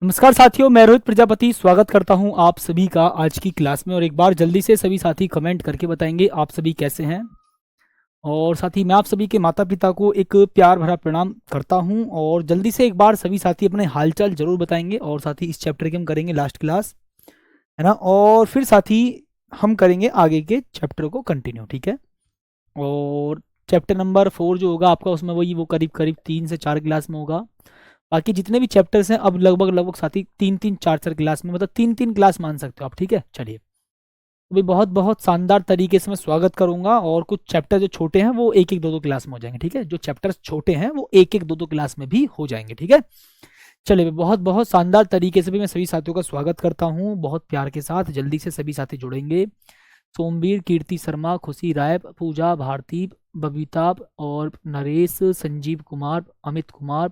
नमस्कार साथियों, मैं रोहित प्रजापति स्वागत करता हूं आप सभी का आज की क्लास में। और एक बार जल्दी से सभी साथी कमेंट करके बताएंगे आप सभी कैसे हैं। और साथ ही मैं आप सभी के माता पिता को एक प्यार भरा प्रणाम करता हूं। और जल्दी से एक बार सभी साथी अपने हालचाल जरूर बताएंगे। और साथ ही इस चैप्टर की हम करेंगे लास्ट क्लास, है ना। और फिर साथ ही हम करेंगे आगे के चैप्टर को कंटिन्यू, ठीक है। और चैप्टर नंबर 4 जो होगा आपका, उसमें वही वो करीब करीब 3 से 4 क्लास में होगा। बाकी जितने भी चैप्टर्स हैं अब लगभग लगभग साथी 3-3 4-4 क्लास में, मतलब 3-3 क्लास मान सकते हो आप, ठीक है। चलिए, अभी बहुत बहुत शानदार तरीके से मैं स्वागत करूंगा। और कुछ चैप्टर जो छोटे हैं वो 1-1 2-2 क्लास में हो जाएंगे, ठीक है। जो चैप्टर्स छोटे हैं वो 1-1 2-2 क्लास में भी हो जाएंगे, ठीक है। चलिए, बहुत बहुत शानदार तरीके से भी मैं सभी साथियों का स्वागत करता हूँ बहुत प्यार के साथ। जल्दी से सभी साथी जुड़ेंगे। सोमवीर, कीर्ति शर्मा, खुशी राय, पूजा भारती, बबीता और नरेश, संजीव कुमार, अमित कुमार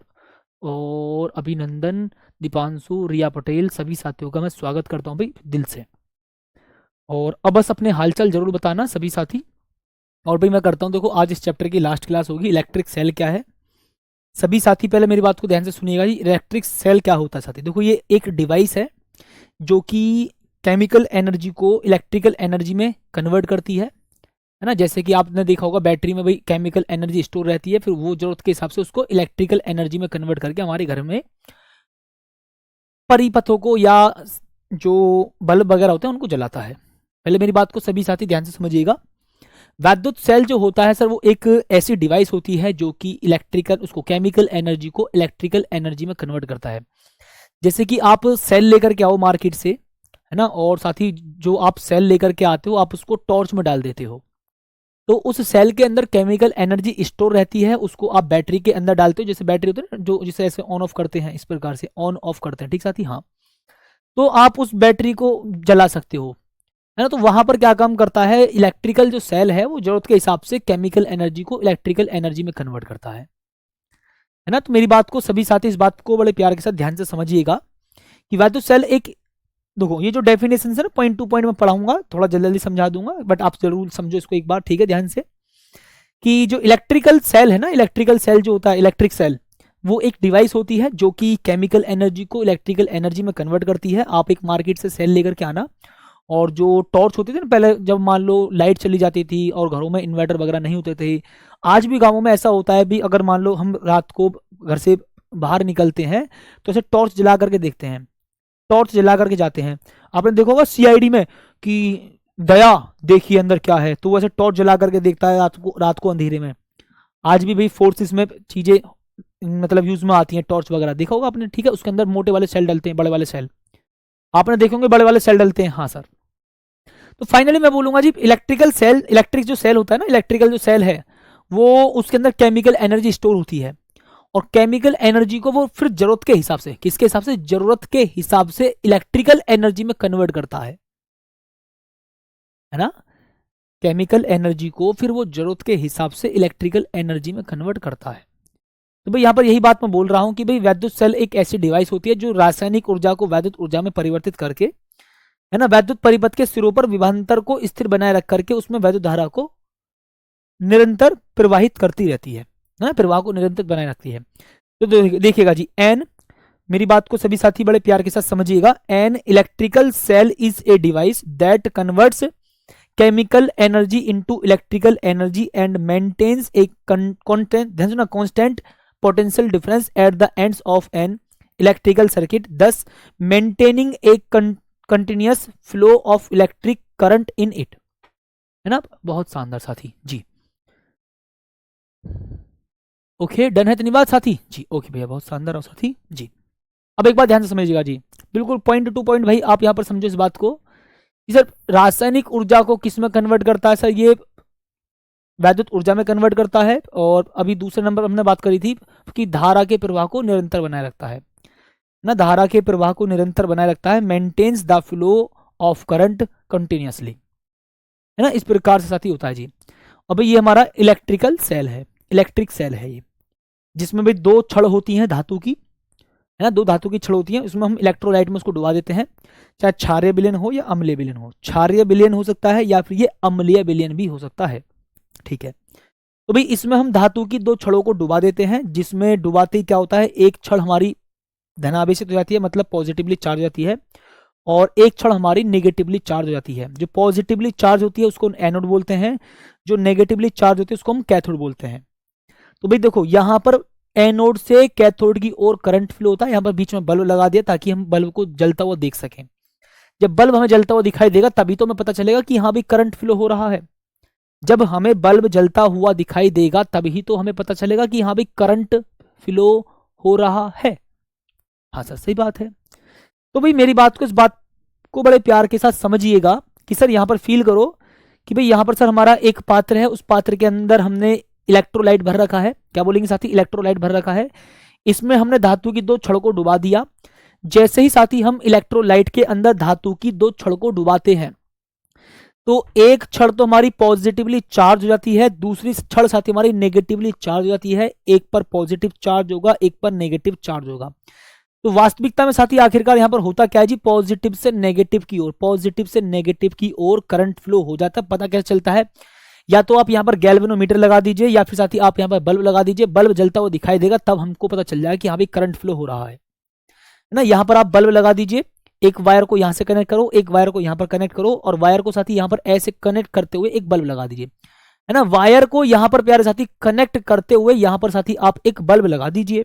और अभिनंदन, दीपांशु, रिया पटेल, सभी साथियों का मैं स्वागत करता हूँ भाई दिल से। और अब बस अपने हालचाल जरूर बताना सभी साथी। और भाई मैं करता हूँ, देखो आज इस चैप्टर की लास्ट क्लास होगी, इलेक्ट्रिक सेल क्या है। सभी साथी पहले मेरी बात को ध्यान से सुनिएगा जी। इलेक्ट्रिक सेल क्या होता है साथी, देखो ये एक डिवाइस है जो कि केमिकल एनर्जी को इलेक्ट्रिकल एनर्जी में कन्वर्ट करती है ना। जैसे कि आपने देखा होगा बैटरी में भाई केमिकल एनर्जी स्टोर रहती है, फिर वो जरूरत के हिसाब से उसको इलेक्ट्रिकल एनर्जी में कन्वर्ट करके हमारे घर में परिपथों को या जो बल्ब वगैरह होते हैं उनको जलाता है। पहले मेरी बात को सभी साथी ध्यान से समझिएगा। वैद्युत सेल जो होता है सर, वो एक ऐसी डिवाइस होती है जो कि इलेक्ट्रिकल, उसको केमिकल एनर्जी को इलेक्ट्रिकल एनर्जी में कन्वर्ट करता है। जैसे कि आप सेल लेकर के आओ मार्केट से, है ना। और साथ ही जो आप सेल लेकर के आते हो आप उसको टॉर्च में डाल देते हो, तो उस सेल के अंदर केमिकल एनर्जी स्टोर रहती है। उसको आप बैटरी के अंदर डालते हो, जैसे बैटरी होती है ना जो जिसे ऐसे ऑन ऑफ करते हैं, इस प्रकार से ऑन ऑफ करते हैं, ठीक साथी। हाँ, तो आप उस बैटरी को जला सकते हो, है ना। तो वहां पर क्या काम करता है, इलेक्ट्रिकल जो सेल है वो जरूरत के हिसाब से केमिकल एनर्जी को इलेक्ट्रिकल एनर्जी में कन्वर्ट करता है ना। तो मेरी बात को सभी साथी इस बात को बड़े प्यार के साथ ध्यान से समझिएगा कि वैद्युत सेल एक, देखो ये जो डेफिनेशन है ना पॉइंट टू पॉइंट में पढ़ाऊंगा, थोड़ा जल्दी जल्दी समझा दूंगा, बट आप जरूर समझो इसको एक बार, ठीक है, ध्यान से। कि जो इलेक्ट्रिकल सेल है ना, इलेक्ट्रिकल सेल जो होता है, इलेक्ट्रिक सेल, वो एक डिवाइस होती है जो कि केमिकल एनर्जी को इलेक्ट्रिकल एनर्जी में कन्वर्ट करती है। आप एक मार्केट से सेल लेकर के आना, और जो टॉर्च होती थी ना पहले, जब मान लो लाइट चली जाती थी और घरों में इन्वर्टर वगैरह नहीं होते थे, आज भी गाँवों में ऐसा होता है भी, अगर मान लो हम रात को घर से बाहर निकलते हैं तो ऐसे टॉर्च जला करके देखते हैं, टॉर्च जला करके जाते हैं। आपने देखा होगा सीआईडी में कि दया देखिए अंदर क्या है, तो वो ऐसे टॉर्च जला करके देखता है रात को अंधेरे में। आज भी भाई फोर्सेस में चीजें मतलब यूज में आती हैं, टॉर्च वगैरह देखा होगा आपने, ठीक है। उसके अंदर मोटे वाले सेल डलते हैं, बड़े वाले सेल आपने देखे होंगे, बड़े वाले सेल डलते हैं, हाँ सर। तो फाइनली मैं बोलूंगा जी, इलेक्ट्रिकल सेल, इलेक्ट्रिक जो सेल होता है ना, इलेक्ट्रिकल जो सेल है वो, उसके अंदर केमिकल एनर्जी स्टोर होती है। और केमिकल एनर्जी को वो फिर जरूरत के हिसाब से, किसके हिसाब से, जरूरत के हिसाब से इलेक्ट्रिकल एनर्जी में कन्वर्ट करता है ना। केमिकल एनर्जी को फिर वो जरूरत के हिसाब से इलेक्ट्रिकल एनर्जी में कन्वर्ट करता है। तो भाई यहाँ पर यही बात मैं बोल रहा हूं कि भाई वैद्युत सेल एक ऐसी डिवाइस होती है जो रासायनिक ऊर्जा को वैद्युत ऊर्जा में परिवर्तित करके, है ना, वैद्युत परिपथ के सिरों पर विभवांतर को स्थिर बनाए रख करके उसमें वैद्युत धारा को निरंतर प्रवाहित करती रहती है ना, प्रवाह को निरंतर बनाए रखती है। तो देखिएगा जी, एन, मेरी बात को सभी साथी बड़े प्यार के साथ समझिएगा। An electrical cell is a device that converts chemical energy into electrical energy and maintains a constant potential difference at the ends of an electrical circuit, thus maintaining a continuous flow of electric current in it, है ना। बहुत शानदार साथी जी। Okay, done है, धन्यवाद साथी जी। Okay भैया, बहुत शानदार हो साथी जी। अब एक बात ध्यान से समझिएगा जी, बिल्कुल पॉइंट टू पॉइंट भाई आप यहां पर समझो इस बात को। सर रासायनिक ऊर्जा को किस में कन्वर्ट करता है, सर ये वैद्युत ऊर्जा में कन्वर्ट करता है। और अभी दूसरे नंबर हमने बात करी थी कि धारा के प्रवाह को निरंतर बनाए रखता है ना, धारा के प्रवाह को निरंतर बनाए रखता है, maintains the flow of current continuously, है ना। इस प्रकार से साथी होता है जी। अब ये हमारा इलेक्ट्रिकल सेल है, इलेक्ट्रिक सेल है ये, जिसमें भाई दो छड़ होती हैं धातु की, है ना, दो धातु की छड़ होती है, उसमें हम इलेक्ट्रोलाइट में उसको डुबा देते हैं, चाहे क्षारीय विलयन हो या अम्लीय विलयन हो। क्षारीय विलयन हो सकता है या फिर ये अम्लीय विलयन भी हो सकता है, ठीक है। तो भाई इसमें हम धातु की दो छड़ों को डुबा देते हैं, जिसमें डुबाते ही क्या होता है, एक छड़ हमारी धनावेशित हो जाती है, मतलब पॉजिटिवली चार्ज हो जाती है, और एक क्षण हमारी नेगेटिवली चार्ज हो जाती है। जो पॉजिटिवली चार्ज होती है उसको एनोड बोलते हैं, जो नेगेटिवली चार्ज होती है उसको हम कैथोड बोलते हैं। तो भाई देखो यहाँ पर एनोड से कैथोड की ओर करंट फ्लो होता है, यहाँ पर बीच में बल्ब लगा दिया ताकि हम बल्ब को जलता हुआ देख सकें। जब बल्ब हमें जलता हुआ दिखाई देगा तभी तो हमें पता चलेगा कि हाँ भाई करंट फ्लो हो रहा है। जब हमें बल्ब जलता हुआ दिखाई देगा तभी तो हमें पता चलेगा कि हाँ भाई करंट फ्लो हो रहा है। हाँ सर सही बात है। तो भाई मेरी बात को, इस बात को बड़े प्यार के साथ समझिएगा कि सर यहाँ पर फील करो कि भाई यहाँ पर सर हमारा एक पात्र है, उस पात्र के अंदर हमने इलेक्ट्रोलाइट भर रखा है। क्या बोलेंगे साथी? इलेक्ट्रोलाइट भर रखा है। इसमें हमने धातु की दो छड़ को डुबा दिया। जैसे ही साथी हम इलेक्ट्रोलाइट के अंदर धातु की दो छड़ को डुबाते हैं तो एक छड़ तो हमारी पॉजिटिवली चार्ज हो जाती है, दूसरी छड़ साथी हमारी नेगेटिवली चार्ज हो जाती है। एक पर पॉजिटिव चार्ज होगा, एक पर नेगेटिव चार्ज होगा। तो वास्तविकता में साथी आखिरकार यहां पर होता क्या है जी? पॉजिटिव से नेगेटिव की ओर, पॉजिटिव से नेगेटिव की ओर करंट फ्लो हो जाता है। पता कैसे चलता है? या तो आप यहां पर गैल्वेनोमीटर लगा दीजिए या फिर साथी आप यहां पर बल्ब लगा दीजिए, बल्ब जलता हुआ दिखाई देगा तब हमको पता चल जाएगा कि हाँ भाई करंट फ्लो हो रहा है ना। यहां पर आप बल्ब लगा दीजिए, एक वायर को यहां से कनेक्ट करो, एक वायर को यहां पर कनेक्ट करो, और वायर को साथी यहां पर ऐसे कनेक्ट करते हुए एक बल्ब लगा दीजिए, है ना। वायर को यहां पर प्यारे साथी कनेक्ट करते हुए यहां पर साथी आप एक बल्ब लगा दीजिए।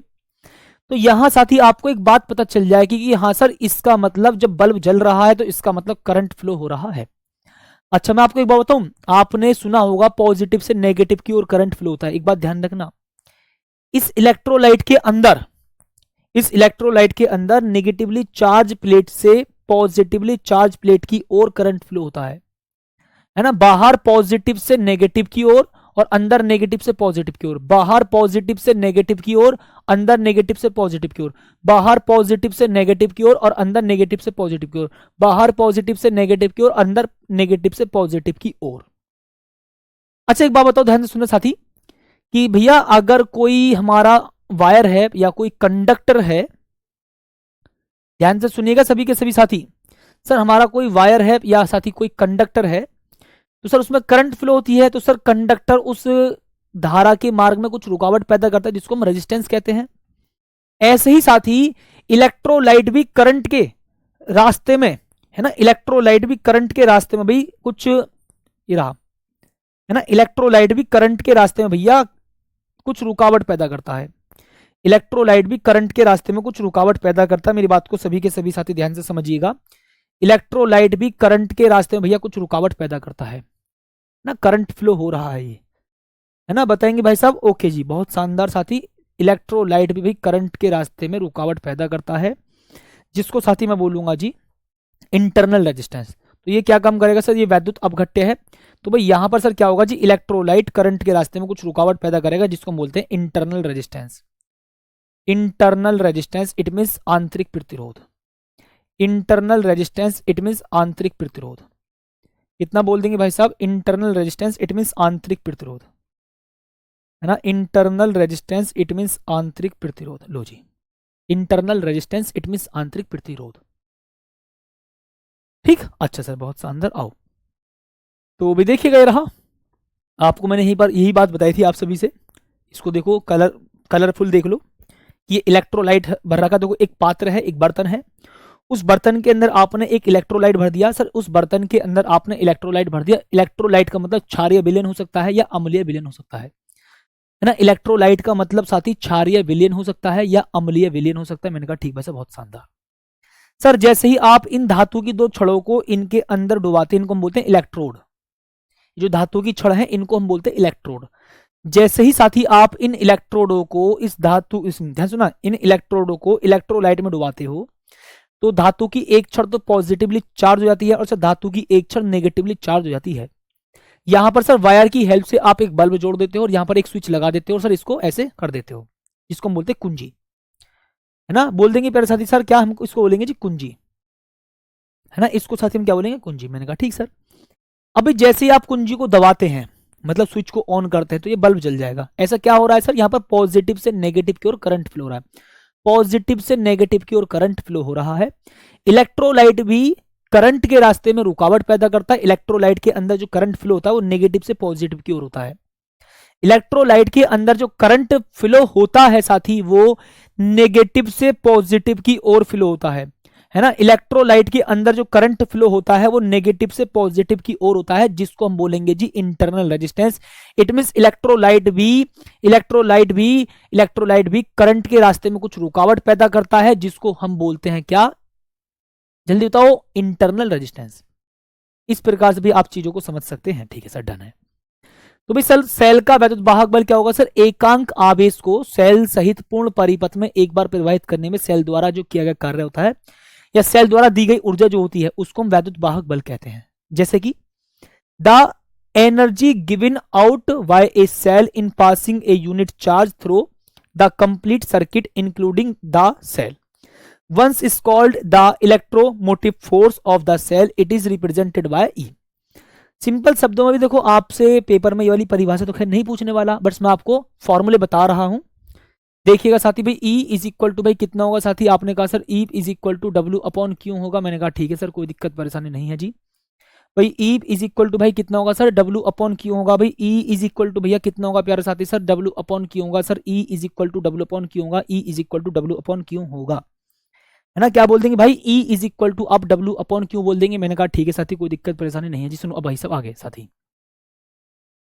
तो यहां साथी आपको एक बात पता चल जाएगी कि हाँ सर इसका मतलब जब बल्ब जल रहा है तो इसका मतलब करंट फ्लो हो रहा है। अच्छा मैं आपको एक बात बताऊं, आपने सुना होगा पॉजिटिव से नेगेटिव की ओर करंट फ्लो होता है। एक बात ध्यान रखना, इस इलेक्ट्रोलाइट के अंदर, इस इलेक्ट्रोलाइट के अंदर नेगेटिवली चार्ज प्लेट से पॉजिटिवली चार्ज प्लेट की ओर करंट फ्लो होता है ना। बाहर पॉजिटिव से नेगेटिव की ओर और अंदर नेगेटिव से पॉजिटिव की ओर, बाहर पॉजिटिव से नेगेटिव की ओर, अंदर नेगेटिव से पॉजिटिव की ओर, बाहर पॉजिटिव से नेगेटिव की ओर और अंदर नेगेटिव से पॉजिटिव की ओर, बाहर पॉजिटिव से नेगेटिव की ओर, अंदर नेगेटिव से पॉजिटिव की ओर। अच्छा एक बात बताओ, ध्यान से सुनो साथी, कि भैया अगर कोई हमारा वायर है या कोई कंडक्टर है, ध्यान से सुनिएगा सभी के सभी साथी, सर हमारा कोई वायर है या साथी कोई कंडक्टर है तो सर उसमें करंट फ्लो होती है, तो सर कंडक्टर उस धारा के मार्ग में कुछ रुकावट पैदा करता है जिसको हम रेजिस्टेंस कहते हैं। ऐसे ही साथी इलेक्ट्रोलाइट भी करंट के रास्ते में, है ना, इलेक्ट्रोलाइट भी करंट के रास्ते में भाई कुछ ये रहा, है ना, इलेक्ट्रोलाइट भी करंट के रास्ते में भैया कुछ रुकावट पैदा करता है। इलेक्ट्रोलाइट भी करंट के रास्ते में कुछ रुकावट पैदा करता है। मेरी बात को सभी के सभी साथी ध्यान से समझिएगा, इलेक्ट्रोलाइट भी करंट के रास्ते में भैया कुछ रुकावट पैदा करता है ना। करंट फ्लो हो रहा है ये, है ना, बताएंगे भाई साहब? ओके जी, बहुत शानदार साथी। इलेक्ट्रोलाइट भी भाई करंट के रास्ते में रुकावट पैदा करता है, जिसको साथी मैं बोलूंगा जी इंटरनल रेजिस्टेंस। तो ये क्या काम करेगा सर? ये वैद्युत अपघट्य है। तो भाई यहां पर सर क्या होगा जी? इलेक्ट्रोलाइट करंट के रास्ते में कुछ रुकावट पैदा करेगा जिसको हम बोलते हैं internal resistance. Internal resistance it means आंतरिक प्रतिरोध। इंटरनल रेजिस्टेंस इट मीन्स आंतरिक प्रतिरोध। इतना बोल देंगे भाई साहब, इंटरनल रेजिस्टेंस इट मीन्स आंतरिक प्रतिरोध, है ना। इंटरनल रेजिस्टेंस इट मीन्स आंतरिक प्रतिरोध। लो जी, इंटरनल रेजिस्टेंस इट मीन्स आंतरिक प्रतिरोध। ठीक, अच्छा सर बहुत शानदार। आओ तो भी देखिएगा, ये रहा, आपको मैंने यही बात बताई थी आप सभी से। इसको देखो, कलरफुल देख लो। ये इलेक्ट्रोलाइट भर रखा, देखो एक पात्र है, एक बर्तन है, उस बर्तन के अंदर आपने एक इलेक्ट्रोलाइट भर दिया। सर उस बर्तन के अंदर आपने इलेक्ट्रोलाइट भर दिया। इलेक्ट्रोलाइट का मतलब क्षारीय विलयन हो सकता है या अम्लीय विलयन हो सकता है ना। इलेक्ट्रोलाइट का मतलब साथी क्षारीय विलयन हो सकता है या अम्लीय विलयन हो सकता है। मैंने कहा ठीक, वैसे बहुत शानदार। सर जैसे ही आप इन धातु की दो छड़ों को इनके अंदर डुबाते हैं, इनको हम बोलते हैं इलेक्ट्रोड। जो धातु की छड़ है इनको हम बोलते हैं इलेक्ट्रोड। जैसे ही साथी आप इन इलेक्ट्रोडों को ध्यान सुना, इन इलेक्ट्रोडों को इलेक्ट्रोलाइट में डुबाते हो तो धातु की एक छड़ तो पॉजिटिवली चार्ज हो जाती है और सर धातु की एक छड़ नेगेटिवली चार्ज हो जाती है। यहां पर सर वायर की हेल्प से आप एक बल्ब जोड़ देते हो और यहां पर एक स्विच लगा देते हो और सर इसको ऐसे कर देते हो, जिसको हम बोलते हैं कुंजी, है ना। बोल देंगे प्यारे साथी सर क्या हम इसको बोलेंगे जी? कुंजी, है ना। इसको साथी हम क्या बोलेंगे? कुंजी। मैंने कहा ठीक सर। अभी जैसे ही आप कुंजी को दबाते हैं, मतलब स्विच को ऑन करते हैं, तो ये बल्ब जल जाएगा। ऐसा क्या हो रहा है सर? यहाँ पर पॉजिटिव से नेगेटिव की ओर करंट फ्लो हो रहा है। पॉजिटिव से नेगेटिव की ओर करंट फ्लो हो रहा है। इलेक्ट्रोलाइट भी करंट के रास्ते में रुकावट पैदा करता है। इलेक्ट्रोलाइट के अंदर जो करंट फ्लो होता है वो नेगेटिव से पॉजिटिव की ओर होता है। इलेक्ट्रोलाइट के अंदर जो करंट फ्लो होता है साथी वो नेगेटिव से पॉजिटिव की ओर फ्लो होता है ना। इलेक्ट्रोलाइट के अंदर जो करंट फ्लो होता है वो नेगेटिव से पॉजिटिव की ओर होता है, जिसको हम बोलेंगे जी internal resistance. It means electrolyte भी करंट के रास्ते में कुछ रुकावट पैदा करता है, जिसको हम बोलते हैं क्या, जल्दी बताओ, इंटरनल रेजिस्टेंस। इस प्रकार से भी आप चीजों को समझ सकते हैं। ठीक है सर, डन है। तो भाई सर सेल का वैद्युत वाहक बल क्या होगा सर, एकांक आवेश को सेल सहित पूर्ण परिपथ में एक बार प्रवाहित करने में सेल द्वारा जो किया गया कार्य होता है या सेल द्वारा दी गई ऊर्जा जो होती है उसको हम वैद्युत वाहक बल कहते हैं। जैसे कि the energy given out by a cell in passing a unit charge through the complete circuit including the cell once is called the electromotive force of the cell. It is represented by E. Simple शब्दों में भी देखो, आपसे paper में ये वाली परिभाषा तो खैर नहीं पूछने वाला, बट मैं आपको फॉर्मूले बता रहा हूं। देखिएगा साथी भाई, E इज इक्वल टू भाई कितना होगा साथी, आपने कहा sir E is equal to W upon Q होगा। मैंने कहा ठीक है सर, कोई दिक्कत परेशानी नहीं है जी। भाई E इज इक्वल टू भाई कितना होगा सर, W अपॉन क्यू होगा। भाई E इज इक्वल टू भैया कितना होगा प्यारे साथी सर, W अपॉन क्यू होगा sir. E is equal to W upon Q होगा, E is equal to W upon Q होगा, है ना। क्या बोल देंगे भाई, E इज इक्वल टू आप W अपॉन क्यू बोल देंगे। मैंने कहा ठीक है साथी, कोई दिक्कत परेशानी नहीं है जी। सुनो अब भाई सब आगे साथी,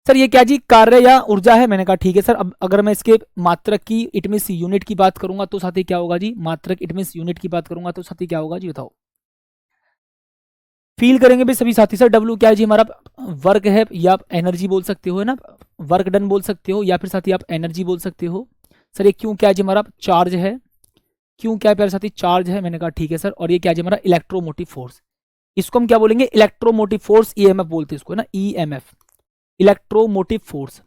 सर ये क्या जी, कार्य या ऊर्जा है। मैंने कहा ठीक है सर। अब अगर मैं इसके मात्रक की इट मींस यूनिट की बात करूंगा तो साथी क्या होगा जी, मात्रक इट मींस यूनिट की बात करूंगा तो साथी क्या होगा जी, बताओ। फील करेंगे भी सभी साथी, सर W क्या है जी हमारा, वर्क है या आप एनर्जी बोल सकते हो, है ना, वर्क डन बोल सकते हो, या फिर साथी आप एनर्जी बोल सकते हो। सर ये क्यों क्या है जी हमारा, चार्ज है। क्यों क्या है प्यारे साथी, चार्ज है। मैंने कहा ठीक है सर। और ये क्या है हमारा, इलेक्ट्रोमोटिव फोर्स। इसको हम क्या बोलेंगे, इलेक्ट्रोमोटिव फोर्स, ईएमएफ बोलते हैं इसको, है ना, ईएमएफ, इलेक्ट्रोमोटिव फोर्स,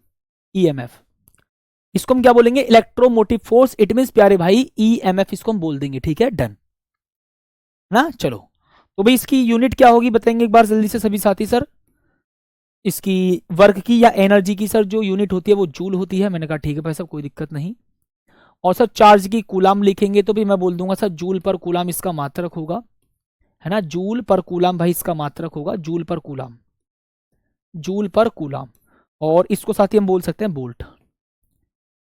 ईएमएफ। इसको हम क्या बोलेंगे, इलेक्ट्रोमोटिव फोर्स। इट मींस प्यारे भाई ईएमएफ इसको हम बोल देंगे। ठीक है, डन ना। चलो तो भाई इसकी यूनिट क्या होगी बताएंगे एक बार जल्दी से सभी साथी। सर इसकी वर्क की या एनर्जी की सर जो यूनिट होती है वो जूल होती है। मैंने कहा ठीक है भाई साहब, कोई दिक्कत नहीं। और सर चार्ज की कूलाम लिखेंगे तो भी मैं बोल दूंगा सर जूल पर कूलाम इसका मात्रक होगा, है ना, जूल पर कूलाम भाई इसका मात्रक होगा, joule per coulomb, joule per coulomb. और इसको साथ ही हम बोल सकते हैं बोल्ट,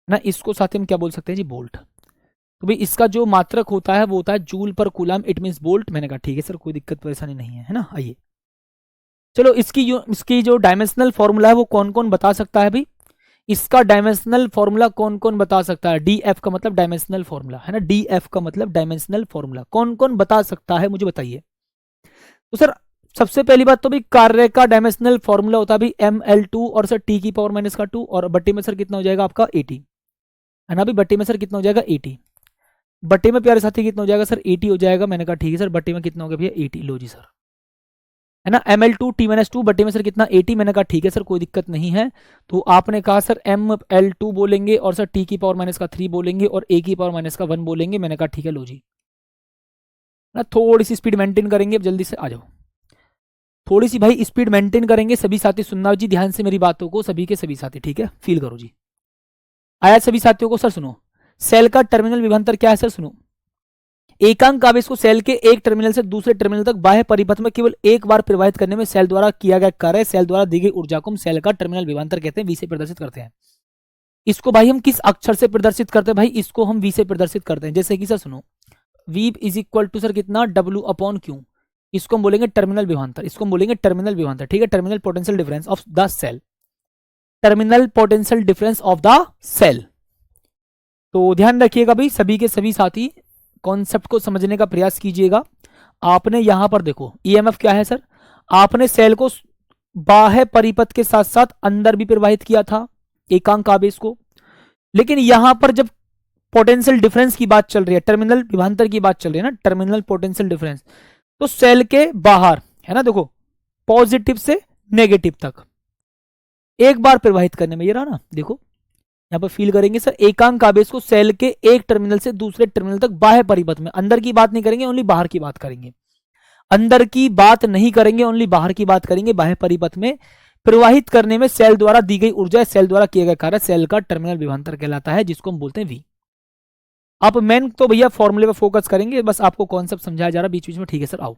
ना, इसको साथ ही हम क्या बोल सकते हैं जी, बोल्ट। तो भाई इसका जो मात्रक होता है वो होता है joule per coulomb, it means bolt. मैंने कहा ठीक है सर, कोई दिक्कत परेशानी नहीं है ना। आइए चलो इसकी जो डायमेंशनल फॉर्मूला है वो कौन कौन बता सकता है भाई, इसका डायमेंशनल फॉर्मूला कौन कौन बता सकता है। डीएफ का मतलब डायमेंशनल फॉर्मूला, है ना, डीएफ का मतलब डायमेंशनल फॉर्मूला कौन कौन बता सकता है मुझे बताइए। तो सर सबसे पहली बात तो भाई कार्य का डायमेंशनल फॉर्मूला होता है भाई ml2 और सर t की पावर माइनस का 2 और बट्टे में सर कितना हो जाएगा आपका 80, है ना भाई, बट्टे में सर कितना हो जाएगा 80, बट्टे में प्यारे साथी कितना हो जाएगा सर 80 हो जाएगा। मैंने कहा ठीक है सर, बट्टे में कितना हो गया भैया 80, लो जी सर, है ना, ml2 t-2 बट्टे में सर कितना 80। मैंने कहा ठीक है सर, कोई दिक्कत नहीं है। तो आपने कहा सर ml2 बोलेंगे और सर t की पावर माइनस का 3 बोलेंगे और a की पावर माइनस का 1 बोलेंगे। मैंने कहा ठीक है, लो जी ना, थोड़ी सी स्पीड मेंटेन करेंगे, अब जल्दी से आ जाओ, थोड़ी सी भाई स्पीड मेंटेन करेंगे। सभी साथी सुनना जी ध्यान से मेरी बातों को, सभी के सभी साथी, ठीक है, फील करो जी। आया सभी साथियों को। सर सुनो, सेल का टर्मिनल विभवांतर क्या है सर, सुनो, एकांक आवेश को सेल के एक टर्मिनल से दूसरे टर्मिनल तक बाह्य परिपथ में केवल एक बार प्रवाहित करने में सेल द्वारा किया गया कार्य, सेल द्वारा दी गई ऊर्जा को हम सेल का टर्मिनल विभवांतर कहते हैं, वी से प्रदर्शित करते हैं। इसको भाई हम किस अक्षर से प्रदर्शित करते हैं भाई, इसको हम वी से प्रदर्शित करते हैं। जैसे कि सर सुनो, V is equal to sir कितना, W अपॉन क्यू, इसको हम बोलेंगे टर्मिनल विभवांतर, इसको हम बोलेंगे टर्मिनल विभवांतर, ठीक है, terminal potential difference of the cell, terminal potential difference of the cell. तो ध्यान रखिएगा भाई, सभी के सभी साथी कॉन्सेप्ट को समझने का प्रयास कीजिएगा। आपने यहां पर देखो ईएमएफ क्या है सर, आपने सेल को बाह्य परिपथ के साथ साथ अंदर भी प्रवाहित किया था एकांक आवेश को, लेकिन यहां पर जब पोटेंशियल डिफरेंस की बात चल रही है, टर्मिनल विभवांतर की बात चल रही है ना, टर्मिनल पोटेंशियल डिफरेंस, तो सेल के बाहर, है ना, देखो पॉजिटिव से नेगेटिव तक एक बार प्रवाहित करने में, ये रहा ना, देखो यहां पर फील करेंगे सर, एकांक आवेश को सेल के एक टर्मिनल से दूसरे टर्मिनल तक बाह्य परिपथ में, अंदर की बात नहीं करेंगे, ओनली बाहर की बात करेंगे, अंदर की बात नहीं करेंगे, ओनली बाहर की बात करेंगे, बाह्य परिपथ में प्रवाहित करने में सेल द्वारा दी गई ऊर्जा, सेल द्वारा किया गया कार्य, सेल का टर्मिनल विभवांतर कहलाता है, जिसको हम बोलते हैं वी। आप मेन तो भैया फॉर्मूले पर फोकस करेंगे, बस आपको कॉन्सेप्ट समझाया जा रहा बीच बीच में, ठीक है सर। आओ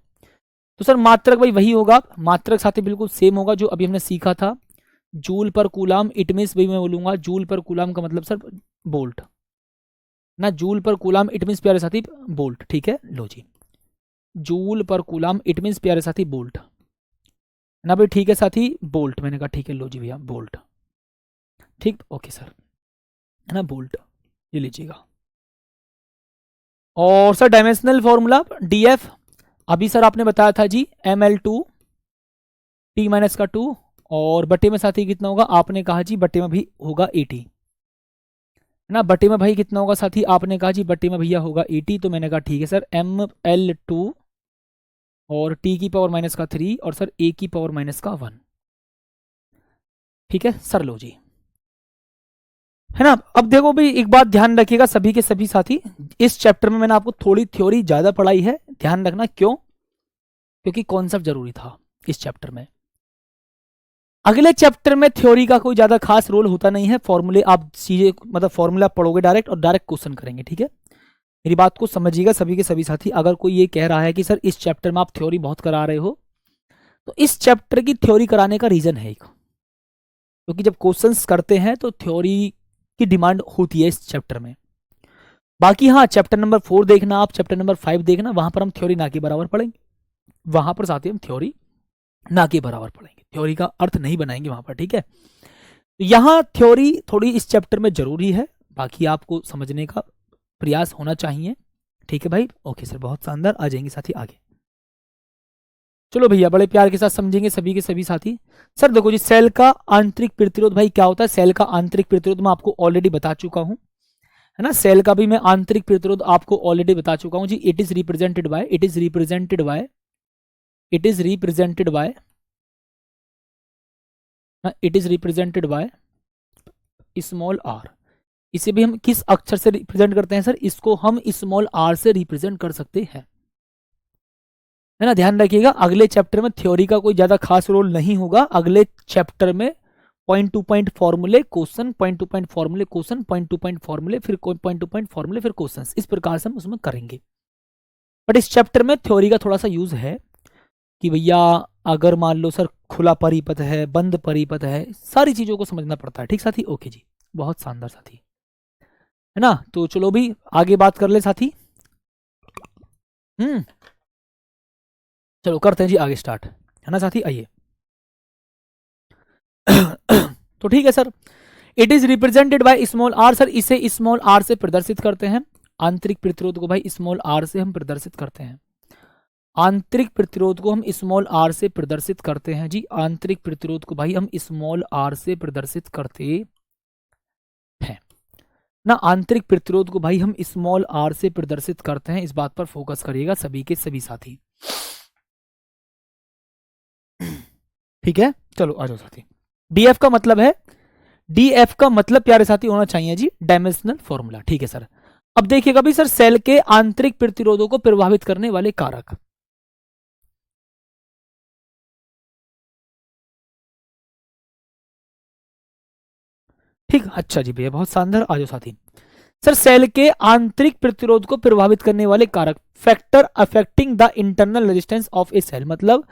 तो सर मात्रक भाई वही होगा, मात्रक साथी बिल्कुल सेम होगा जो अभी हमने सीखा था, joule per coulomb, it means भाई मैं बोलूंगा जूल पर कूलाम का मतलब सर बोल्ट ना, joule per coulomb it means प्यारे साथी बोल्ट, ठीक है। लो जी, joule per coulomb it means प्यारे साथी बोल्ट ना भाई, ठीक है साथी, बोल्ट मैंने कहा, ठीक है। लो जी भैया बोल्ट, ठीक, ओके सर, है ना, बोल्ट, ये लीजिएगा। और सर डायमेंशनल फॉर्मूला डीएफ, अभी सर आपने बताया था जी ml2 t माइनस का 2, और बटे में साथी कितना होगा, आपने कहा जी बटे में भी होगा 80, है ना। बटे में भाई कितना होगा साथी, आपने कहा जी बटे में भैया होगा 80, तो मैंने कहा ठीक है सर, ml2 और t की पावर माइनस का 3 और सर a की पावर माइनस का 1, ठीक है सर। लो जी, है ना। अब देखो भाई एक बात ध्यान रखिएगा सभी के सभी साथी, इस चैप्टर में मैंने आपको थोड़ी थ्योरी ज्यादा पढ़ाई है, ध्यान रखना क्यों, क्योंकि कॉन्सेप्ट जरूरी था इस चैप्टर में। अगले चैप्टर में थ्योरी का कोई ज्यादा खास रोल होता नहीं है, फॉर्मूले आप चीजें मतलब फॉर्मूला पढ़ोगे डायरेक्ट और डायरेक्ट क्वेश्चन करेंगे, ठीक है। मेरी बात को समझिएगा सभी के सभी साथी, अगर कोई ये कह रहा है कि सर इस चैप्टर में आप थ्योरी बहुत करा रहे हो, तो इस चैप्टर की थ्योरी कराने का रीजन है एक, क्योंकि जब क्वेश्चंस करते हैं तो थ्योरी की डिमांड होती है इस चैप्टर में। बाकी हाँ, चैप्टर नंबर 4 देखना, आप चैप्टर नंबर 5 देखना, वहां पर हम थ्योरी ना के बराबर पढ़ेंगे, वहां पर साथी हम थ्योरी ना के बराबर पढ़ेंगे, थ्योरी का अर्थ नहीं बनाएंगे वहां पर, ठीक है। तो यहाँ थ्योरी थोड़ी इस चैप्टर में जरूरी है, बाकी आपको समझने का प्रयास होना चाहिए, ठीक है भाई। ओके सर, बहुत शानदार, आ जाएंगे साथी आगे। चलो भैया बड़े प्यार के साथ समझेंगे सभी के सभी साथी। सर देखो जी, सेल का आंतरिक प्रतिरोध भाई क्या होता है, सेल का आंतरिक प्रतिरोध मैं आपको ऑलरेडी बता चुका हूं, है ना। सेल का भी मैं आंतरिक प्रतिरोध आपको ऑलरेडी बता चुका हूं जी, it is represented by, it is represented by, it is represented by, it is represented by small R. इसे भी हम किस अक्षर से रिप्रेजेंट करते हैं सर, इसको हम स्मॉल आर से रिप्रेजेंट कर सकते हैं, है ना। ध्यान रखिएगा अगले चैप्टर में थ्योरी का कोई ज्यादा खास रोल नहीं होगा, अगले चैप्टर में पॉइंट टू पॉइंट फॉर्मूले क्वेश्चन, पॉइंट टू पॉइंट फॉर्मूले क्वेश्चन, पॉइंट टू पॉइंट फॉर्मूले फिर पॉइंट टू पॉइंट फॉर्मूले फिर क्वेश्चन, इस प्रकार से हम उसमें करेंगे। बट इस चैप्टर में थ्योरी का थोड़ा सा यूज है कि भैया अगर मान लो सर खुला परिपथ है, बंद परिपथ है, सारी चीजों को समझना पड़ता है, ठीक साथी। ओके जी, बहुत शानदार साथी, है ना। तो चलो भी आगे बात कर ले साथी। चलो करते हैं जी आगे स्टार्ट, है ना साथी, आइए। तो ठीक है sir, it is represented by small R, sir इसे स्मॉल आर से प्रदर्शित करते हैं, आंतरिक प्रतिरोध को भाई स्मॉल आर से हम प्रदर्शित करते हैं, आंतरिक प्रतिरोध को हम स्मॉल आर से प्रदर्शित करते हैं जी, आंतरिक प्रतिरोध को भाई हम स्मॉल आर से प्रदर्शित करते हैं ना, आंतरिक प्रतिरोध को भाई हम स्मॉल आर से प्रदर्शित करते हैं, इस बात पर फोकस करिएगा सभी के सभी साथी, ठीक है। चलो आ जाओ साथी, डीएफ का मतलब है, डीएफ का मतलब प्यारे साथी होना चाहिए जी डायमेंशनल फॉर्मूला, ठीक है सर। अब देखिएगा भी सर सेल के आंतरिक प्रतिरोधों को प्रभावित करने वाले कारक, ठीक, अच्छा जी भैया बहुत शानदार, आ जाओ साथी। सर सेल के आंतरिक प्रतिरोध को प्रभावित करने वाले कारक, factor affecting the internal resistance of a cell, मतलब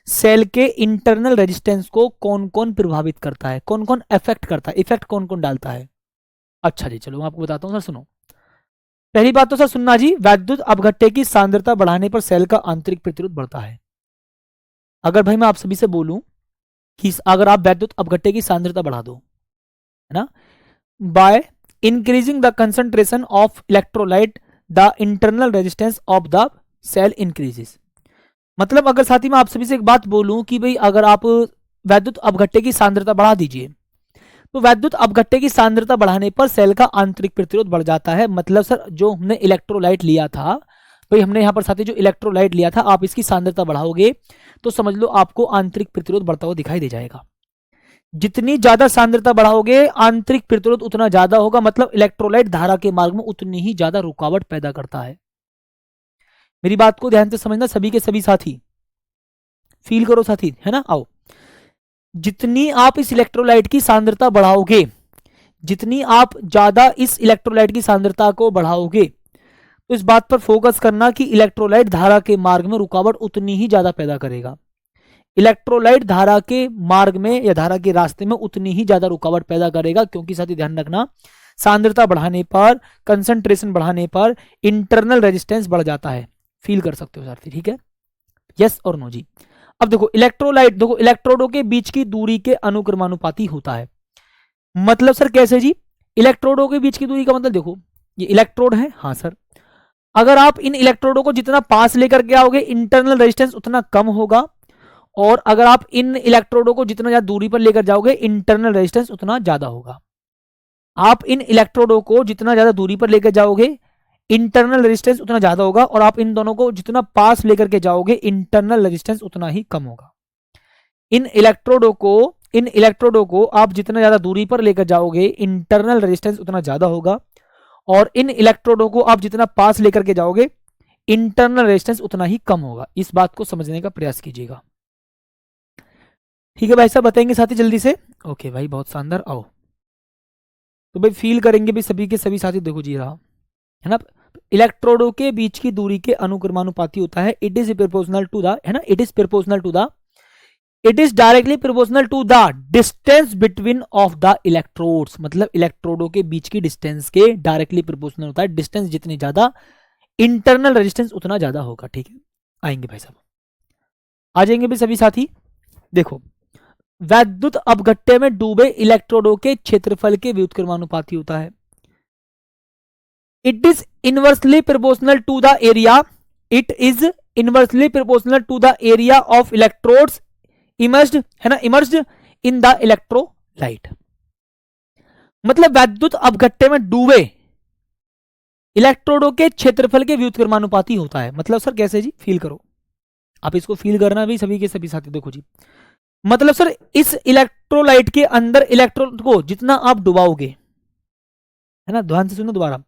सेल के इंटरनल रेजिस्टेंस को कौन कौन प्रभावित करता है, कौन कौन अफेक्ट करता है, इफेक्ट कौन कौन डालता है। अच्छा जी, चलो मैं आपको बताता हूं सर, सुनो। पहली बात तो सर सुनना जी, वैद्युत अपघट्य की सांद्रता बढ़ाने पर सेल का आंतरिक प्रतिरोध बढ़ता है। अगर भाई मैं आप सभी से बोलूं कि अगर आप वैद्युत अपघट्य की सांद्रता बढ़ा दो, है ना, by increasing the concentration of electrolyte the internal resistance of the cell increases, मतलब अगर साथी मैं आप सभी से एक बात बोलूं कि भाई अगर आप वैद्युत अपघट्य की सांद्रता बढ़ा दीजिए, तो वैद्युत अपघट्य की सांद्रता बढ़ाने पर सेल का आंतरिक प्रतिरोध बढ़ जाता है, मतलब सर जो हमने इलेक्ट्रोलाइट लिया था, भाई हमने यहां पर साथी जो इलेक्ट्रोलाइट लिया था, आप इसकी सांद्रता बढ़ाओगे तो समझ लो आपको आंतरिक प्रतिरोध बढ़ता हुआ दिखाई दे जाएगा। जितनी ज्यादा सांद्रता बढ़ाओगे आंतरिक प्रतिरोध उतना ज्यादा होगा, मतलब इलेक्ट्रोलाइट धारा के मार्ग में उतनी ही ज्यादा रुकावट पैदा करता है। मेरी बात को ध्यान से समझना सभी के सभी साथी, फील करो साथी, है ना। आओ, जितनी आप इस इलेक्ट्रोलाइट की सांद्रता बढ़ाओगे, जितनी आप ज्यादा इस इलेक्ट्रोलाइट की सांद्रता को बढ़ाओगे, तो इस बात पर फोकस करना कि इलेक्ट्रोलाइट धारा के मार्ग में रुकावट उतनी ही ज्यादा पैदा करेगा। इलेक्ट्रोलाइट धारा के मार्ग में या धारा के रास्ते में उतनी ही ज्यादा रुकावट पैदा करेगा, क्योंकि साथ ही ध्यान रखना सांद्रता बढ़ाने पर, कंसंट्रेशन बढ़ाने पर इंटरनल रेजिस्टेंस बढ़ जाता है। फील कर सकते हो साथी, ठीक है, यस और नो जी। अब देखो इलेक्ट्रोलाइट, देखो इलेक्ट्रोडों के बीच की दूरी के अनुक्रमानुपाती होता है। मतलब सर कैसे जी? इलेक्ट्रोडों के बीच की दूरी का मतलब देखो ये इलेक्ट्रोड है, हाँ सर, अगर आप इन इलेक्ट्रोडों को जितना पास लेकर के आओगे इंटरनल रेजिस्टेंस उतना कम होगा, और अगर आप इन इलेक्ट्रोडों को जितना ज्यादा दूरी पर लेकर जाओगे इंटरनल रेजिस्टेंस उतना ज्यादा होगा। आप इन इलेक्ट्रोडों को जितना ज्यादा दूरी पर लेकर जाओगे इंटरनल रेजिस्टेंस उतना ज्यादा होगा, और आप इन दोनों को जितना पास लेकर के जाओगे इंटरनल रेजिस्टेंस उतना ही कम होगा। इन इलेक्ट्रोडों को आप जितना ज्यादा दूरी पर लेकर जाओगे इंटरनल रेजिस्टेंस उतना ज्यादा होगा, और इन इलेक्ट्रोडों को आप जितना पास लेकर के जाओगे इंटरनल रेजिस्टेंस उतना ही कम होगा। इस बात को समझने का प्रयास कीजिएगा, ठीक है भाई साहब, बताएंगे साथी जल्दी से। ओके भाई, बहुत शानदार। आओ तो भाई फील करेंगे भी सभी के सभी साथी, देखो जी रहा है ना, इलेक्ट्रोडों के बीच की दूरी के अनुक्रमानुपाती होता है। It is proportional to the, है ना, it is proportional to the, it is directly proportional to the distance between of the electrodes. मतलब इलेक्ट्रोडों के बीच की डिस्टेंस के डायरेक्टली प्रोपोर्शनल होता है। डिस्टेंस जितनी ज्यादा इंटरनल रेजिस्टेंस उतना ज्यादा होगा, ठीक है। आएंगे भाई साहब, आ जाएंगे भी सभी साथी। देखो वैद्युत अपघट्टे में डूबे इलेक्ट्रोडों के क्षेत्रफल के व्युत्क्रमानुपाती होता है। It is inversely proportional to the area, it is inversely proportional to the area of electrodes immersed, है ना, इमर्ज्ड इन द इलेक्ट्रोलाइट। मतलब वैद्युत अपघट्टे में डूबे इलेक्ट्रोडों के क्षेत्रफल के व्युत्क्रमानुपाती होता है। मतलब सर कैसे जी? फील करो, आप इसको फील करना भी सभी के सभी साथी। देखो जी, मतलब सर इस इलेक्ट्रोलाइट के अंदर इलेक्ट्रोड को जितना आप डुबाओगे, है ना, ध्यान से सुनो दोबारा,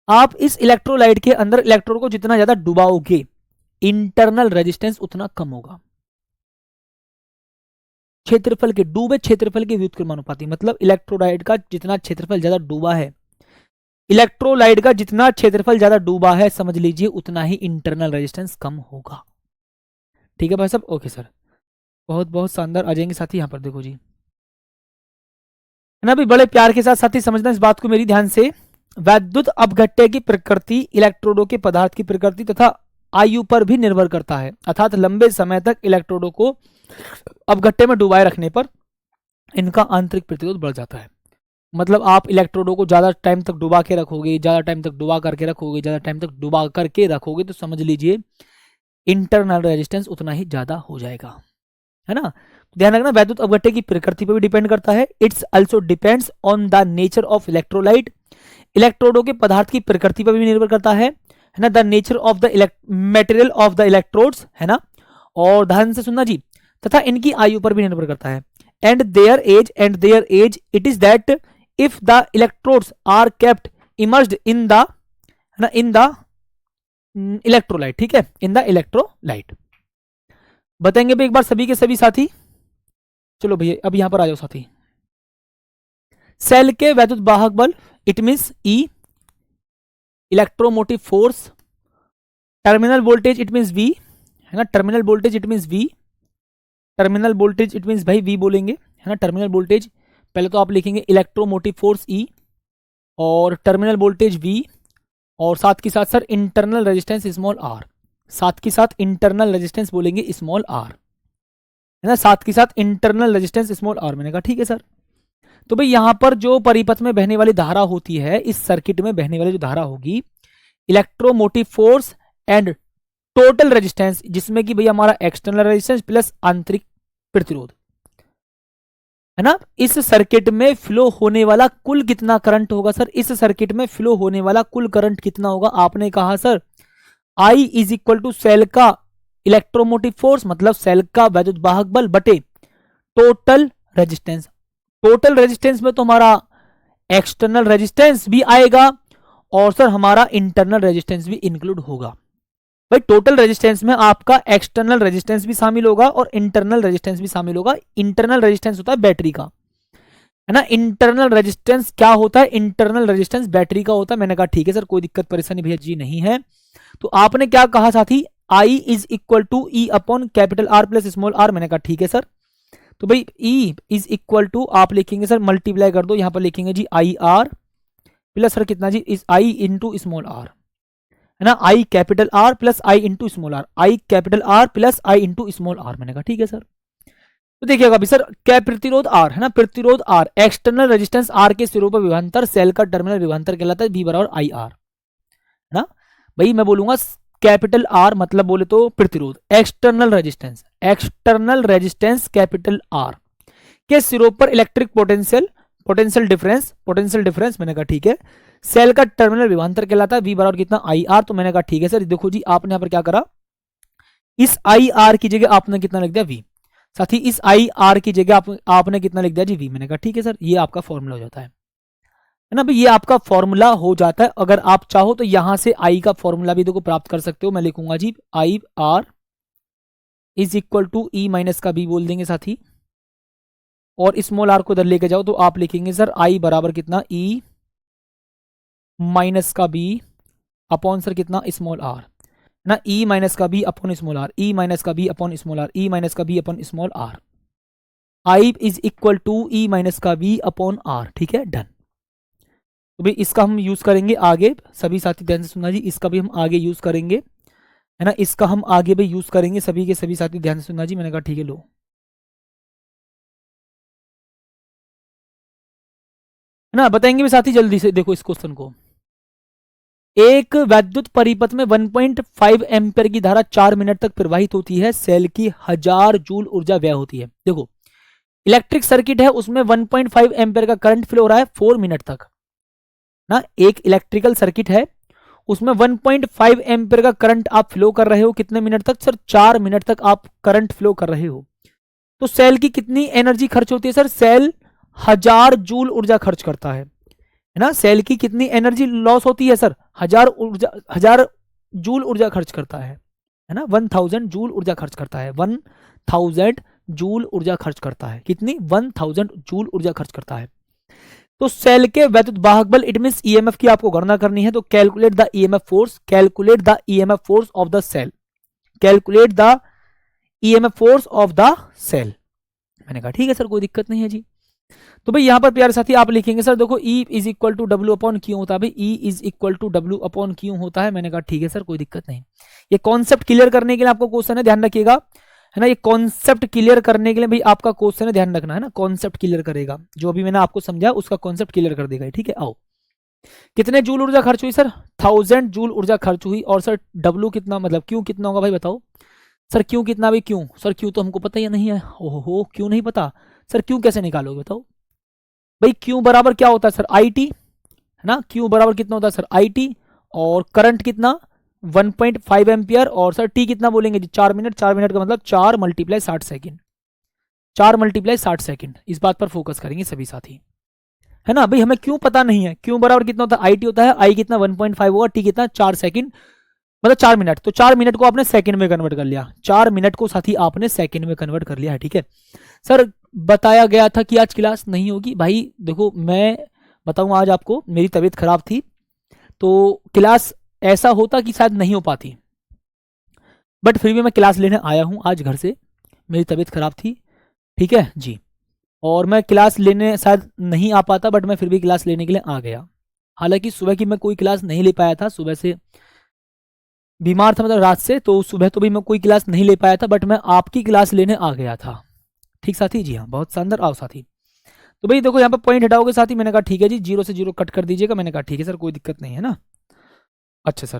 आप इस इलेक्ट्रोलाइट के अंदर इलेक्ट्रोड को जितना ज्यादा डुबाओगे इंटरनल रेजिस्टेंस उतना कम होगा। क्षेत्रफल के, डूबे क्षेत्रफल के व्युत्क्रमानुपाती, मतलब इलेक्ट्रोलाइट का जितना क्षेत्रफल ज्यादा डूबा है, इलेक्ट्रोलाइट का जितना क्षेत्रफल ज्यादा डूबा है, समझ लीजिए उतना ही इंटरनल रेजिस्टेंस कम होगा। ठीक है भाई साहब, ओके सर, बहुत बहुत शानदार। आ जाएंगे साथी यहां पर, देखो जी, है ना, भी बड़े प्यार के साथ साथी समझना इस बात को मेरी ध्यान से। वैद्युत अपघट्टे की प्रकृति इलेक्ट्रोडों के पदार्थ की प्रकृति तथा आयु पर भी निर्भर करता है। अर्थात लंबे समय तक इलेक्ट्रोडों को अपघट्टे में डुबाए रखने पर इनका आंतरिक प्रतिरोध बढ़ जाता है। मतलब आप इलेक्ट्रोडों को ज्यादा टाइम तक डुबा के रखोगे, ज्यादा टाइम तक डुबा करके रखोगे, ज्यादा टाइम तक डुबा करके रखोगे, तो समझ लीजिए इंटरनल रेजिस्टेंस उतना ही ज्यादा हो जाएगा, है ना। ध्यान रखना वैद्युत अपघट्टे की प्रकृति पर भी डिपेंड करता है। It's also depends on the nature of electrolyte. इलेक्ट्रोडों के पदार्थ की प्रकृति पर भी निर्भर करता है ना, the nature of the material of the electrodes, है ना, और ध्यान से सुनना जी, तथा इनकी आयु पर भी निर्भर करता है। And there as it is that if the electrodes are kept immersed in the, है ना, इन द इलेक्ट्रोलाइट, ठीक है, इन द इलेक्ट्रोलाइट। बताएंगे भी एक बार सभी के सभी साथी। चलो भैया अब यहां पर आ जाओ साथी। सेल के वैद्युत वाहक बल, it means E, electromotive force, terminal voltage it means V, है ना, terminal voltage it means V, terminal voltage it means भाई वी बोलेंगे, है ना, टर्मिनल वोल्टेज पहले तो आप लिखेंगे इलेक्ट्रोमोटिव फोर्स ई और टर्मिनल वोल्टेज वी, और साथ के साथ sir internal resistance small R, साथ के साथ इंटरनल रेजिस्टेंस बोलेंगे स्मॉल आर, है ना, साथ के साथ इंटरनल रेजिस्टेंस स्मॉल आर। मैंने कहा ठीक है सर। तो भाई यहां पर जो परिपथ में बहने वाली धारा होती है, इस सर्किट में बहने वाली जो धारा होगी, electromotive force and total resistance, जिसमें कि भाई हमारा एक्सटर्नल रेजिस्टेंस प्लस आंतरिक प्रतिरोध, है ना, इस सर्किट में फ्लो होने वाला कुल कितना करंट होगा सर? इस सर्किट में फ्लो होने वाला कुल करंट कितना होगा? आपने कहा sir I is equal to cell का इलेक्ट्रोमोटिव फोर्स, मतलब सेल का वैद्युत वाहक बल बटे टोटल रेजिस्टेंस। टोटल रेजिस्टेंस में तो हमारा एक्सटर्नल रेजिस्टेंस भी आएगा और सर हमारा इंटरनल रेजिस्टेंस भी इंक्लूड होगा। भाई टोटल रेजिस्टेंस में आपका एक्सटर्नल रेजिस्टेंस भी शामिल होगा और इंटरनल रेजिस्टेंस भी शामिल होगा। इंटरनल रेजिस्टेंस होता है बैटरी का, है ना, इंटरनल रेजिस्टेंस क्या होता है? इंटरनल रेजिस्टेंस बैटरी का होता है। मैंने कहा ठीक है सर, कोई दिक्कत परेशानी भैया जी नहीं है। तो आपने क्या कहा साथी? I is equal to E upon capital R plus small R. मैंने कहा ठीक है सर। तो भाई ई इज इक्वल टू आप लिखेंगे सर, मल्टीप्लाई कर दो, यहां पर लिखेंगे जी आई आर प्लस सर कितना जी, इस आई इंटू स्मॉल आर, है ना, I capital R plus I into small R, I capital R plus I into small R. मैंने कहा ठीक है सर। तो देखिएगा अभी सर, क्या प्रतिरोध आर है ना, प्रतिरोध आर, एक्सटर्नल रेजिस्टेंस आर के सिरों पर विभवांतर सेल का टर्मिनल विभवांतर कहलाता है, बी बराबर आई आर, है ना। भाई मैं बोलूंगा कैपिटल आर मतलब बोले तो प्रतिरोध, external resistance, external resistance capital R के सिरों पर electric potential, potential difference, potential difference. मैंने कहा ठीक है, सेल का टर्मिनल विभवांतर कहलाता है, वी बराबर कितना आई आर। तो मैंने कहा ठीक है सर। देखो जी आपने यहां पर क्या करा, इस आई आर की जगह आपने कितना लिख दिया वी, साथ ही इस आई आर की जगह आपने कितना लिख दिया जी वी। मैंने कहा ठीक है सर, ये आपका फॉर्मूला हो जाता है ना भाई, ये आपका फॉर्मूला हो जाता है। अगर आप चाहो तो यहां से आई का फॉर्मूला भी देखो प्राप्त कर सकते हो। मैं लिखूंगा जी I R is equal to E minus का बी बोल देंगे साथ ही, और स्मॉल आर को इधर लेके जाओ तो आप लिखेंगे सर आई बराबर कितना ई माइनस का बी अपॉन सर कितना स्मॉल आर ना, ई माइनस का B upon small R, E minus का B upon small R, E minus का B upon small R, I is equal to E minus का B upon R. ठीक है, done. तो भाई इसका हम यूज करेंगे आगे, सभी साथी ध्यान से सुनना जी, इसका भी हम आगे यूज करेंगे, है ना, इसका हम आगे भी यूज करेंगे, सभी के सभी साथी ध्यान से सुनना जी। मैंने कहा ठीक है, लो, है ना, बताएंगे भी साथी जल्दी से। देखो इस क्वेश्चन को, एक वैद्युत परिपथ में 1.5 एम्पियर की धारा 4 मिनट तक प्रवाहित होती है, सेल की 1000 जूल ऊर्जा व्यय होती है। देखो इलेक्ट्रिक सर्किट है, उसमें 1.5 एम्पियर का करंट फ्लो हो रहा है 4 मिनट तक ना, एक इलेक्ट्रिकल सर्किट है उसमें 1.5 एम्पियर का करंट आप फ्लो कर रहे हो, कितने मिनट तक सर, 4 मिनट तक आप करंट फ्लो कर रहे हो। तो सेल की कितनी एनर्जी खर्च होती है सर, सेल 1000 जूल ऊर्जा खर्च करता है ना। सेल की कितनी एनर्जी लॉस होती है सर, 1000 जूल ऊर्जा खर्च करता है ना, 1000 जूल ऊर्जा खर्च करता है, 1000 जूल ऊर्जा खर्च करता है, कितनी, 1000 जूल ऊर्जा खर्च करता है। तो सेल के वैद्युत वाहक बल, इट मींस ईएमएफ की आपको गणना करनी है। तो calculate the EMF force, calculate the EMF force of the cell, calculate the EMF force of the cell. मैंने कहा ठीक है सर, कोई दिक्कत नहीं है जी। तो भाई यहां पर प्यारे साथी आप लिखेंगे सर, देखो E is equal to W upon Q होता है, भाई E is equal to W upon Q होता है। मैंने कहा ठीक है सर, कोई दिक्कत नहीं। ये कॉन्सेप्ट क्लियर करने के लिए आपको क्वेश्चन है, ध्यान रखिएगा, है ना, ये कॉन्सेप्ट क्लियर करने के लिए भाई आपका क्वेश्चन है, ध्यान रखना, है ना, कॉन्सेप्ट क्लियर करेगा, जो अभी मैंने आपको समझा उसका कॉन्सेप्ट क्लियर कर देगा। ठीक है, आओ, कितने जूल ऊर्जा खर्च हुई सर, 1000 जूल ऊर्जा खर्च हुई। और सर डब्ल्यू कितना, मतलब क्यू कितना होगा भाई बताओ सर, क्यू कितना भाई, क्यों सर, क्यू तो हमको पता ही नहीं है। ओहो, क्यों नहीं पता सर, क्यों कैसे निकालोगे बताओ भाई। क्यू बराबर क्या होता है सर, आई टी, है ना, क्यू बराबर कितना होता है सर, आई टी, और करंट कितना 1.5 एम्पियर, और सर टी कितना बोलेंगे जी, 4 मिनट, 4 मिनट का मतलब 4 मल्टीप्लाई 60 सेकेंड, 4 मल्टीप्लाई 60 सेकेंड, इस बात पर फोकस करेंगे सभी साथी, है ना। भाई हमें क्यों पता नहीं है, क्यों बराबर कितना होता है, आई टी होता है, आई कितना 1.5 होगा, टी कितना 4 सेकंड, मतलब 4 मिनट, तो 4 मिनट को आपने सेकंड में कन्वर्ट कर लिया, 4 मिनट को साथी आपने सेकंड में कन्वर्ट कर लिया है। ठीक है सर, बताया गया था कि आज क्लास नहीं होगी, भाई देखो मैं बताऊं, आज आपको मेरी तबीयत खराब थी, तो क्लास ऐसा होता कि शायद नहीं हो पाती, बट फिर भी मैं क्लास लेने आया हूं आज घर से, मेरी तबीयत खराब थी। ठीक है जी, और मैं क्लास लेने शायद नहीं आ पाता, बट मैं फिर भी क्लास लेने के लिए आ गया। हालांकि सुबह की मैं कोई क्लास नहीं ले पाया था, सुबह से बीमार था, मतलब रात से, तो सुबह तो भी मैं कोई क्लास नहीं ले पाया था, बट मैं आपकी क्लास लेने आ गया था। ठीक साथी, जी हाँ, बहुत शानदार। आओ साथी, तो भाई देखो यहाँ पे पॉइंट हटाओगे साथी, मैंने कहा ठीक है जी, 0 से 0 कट कर दीजिएगा। मैंने कहा ठीक है सर, कोई दिक्कत नहीं है ना। अच्छा सर,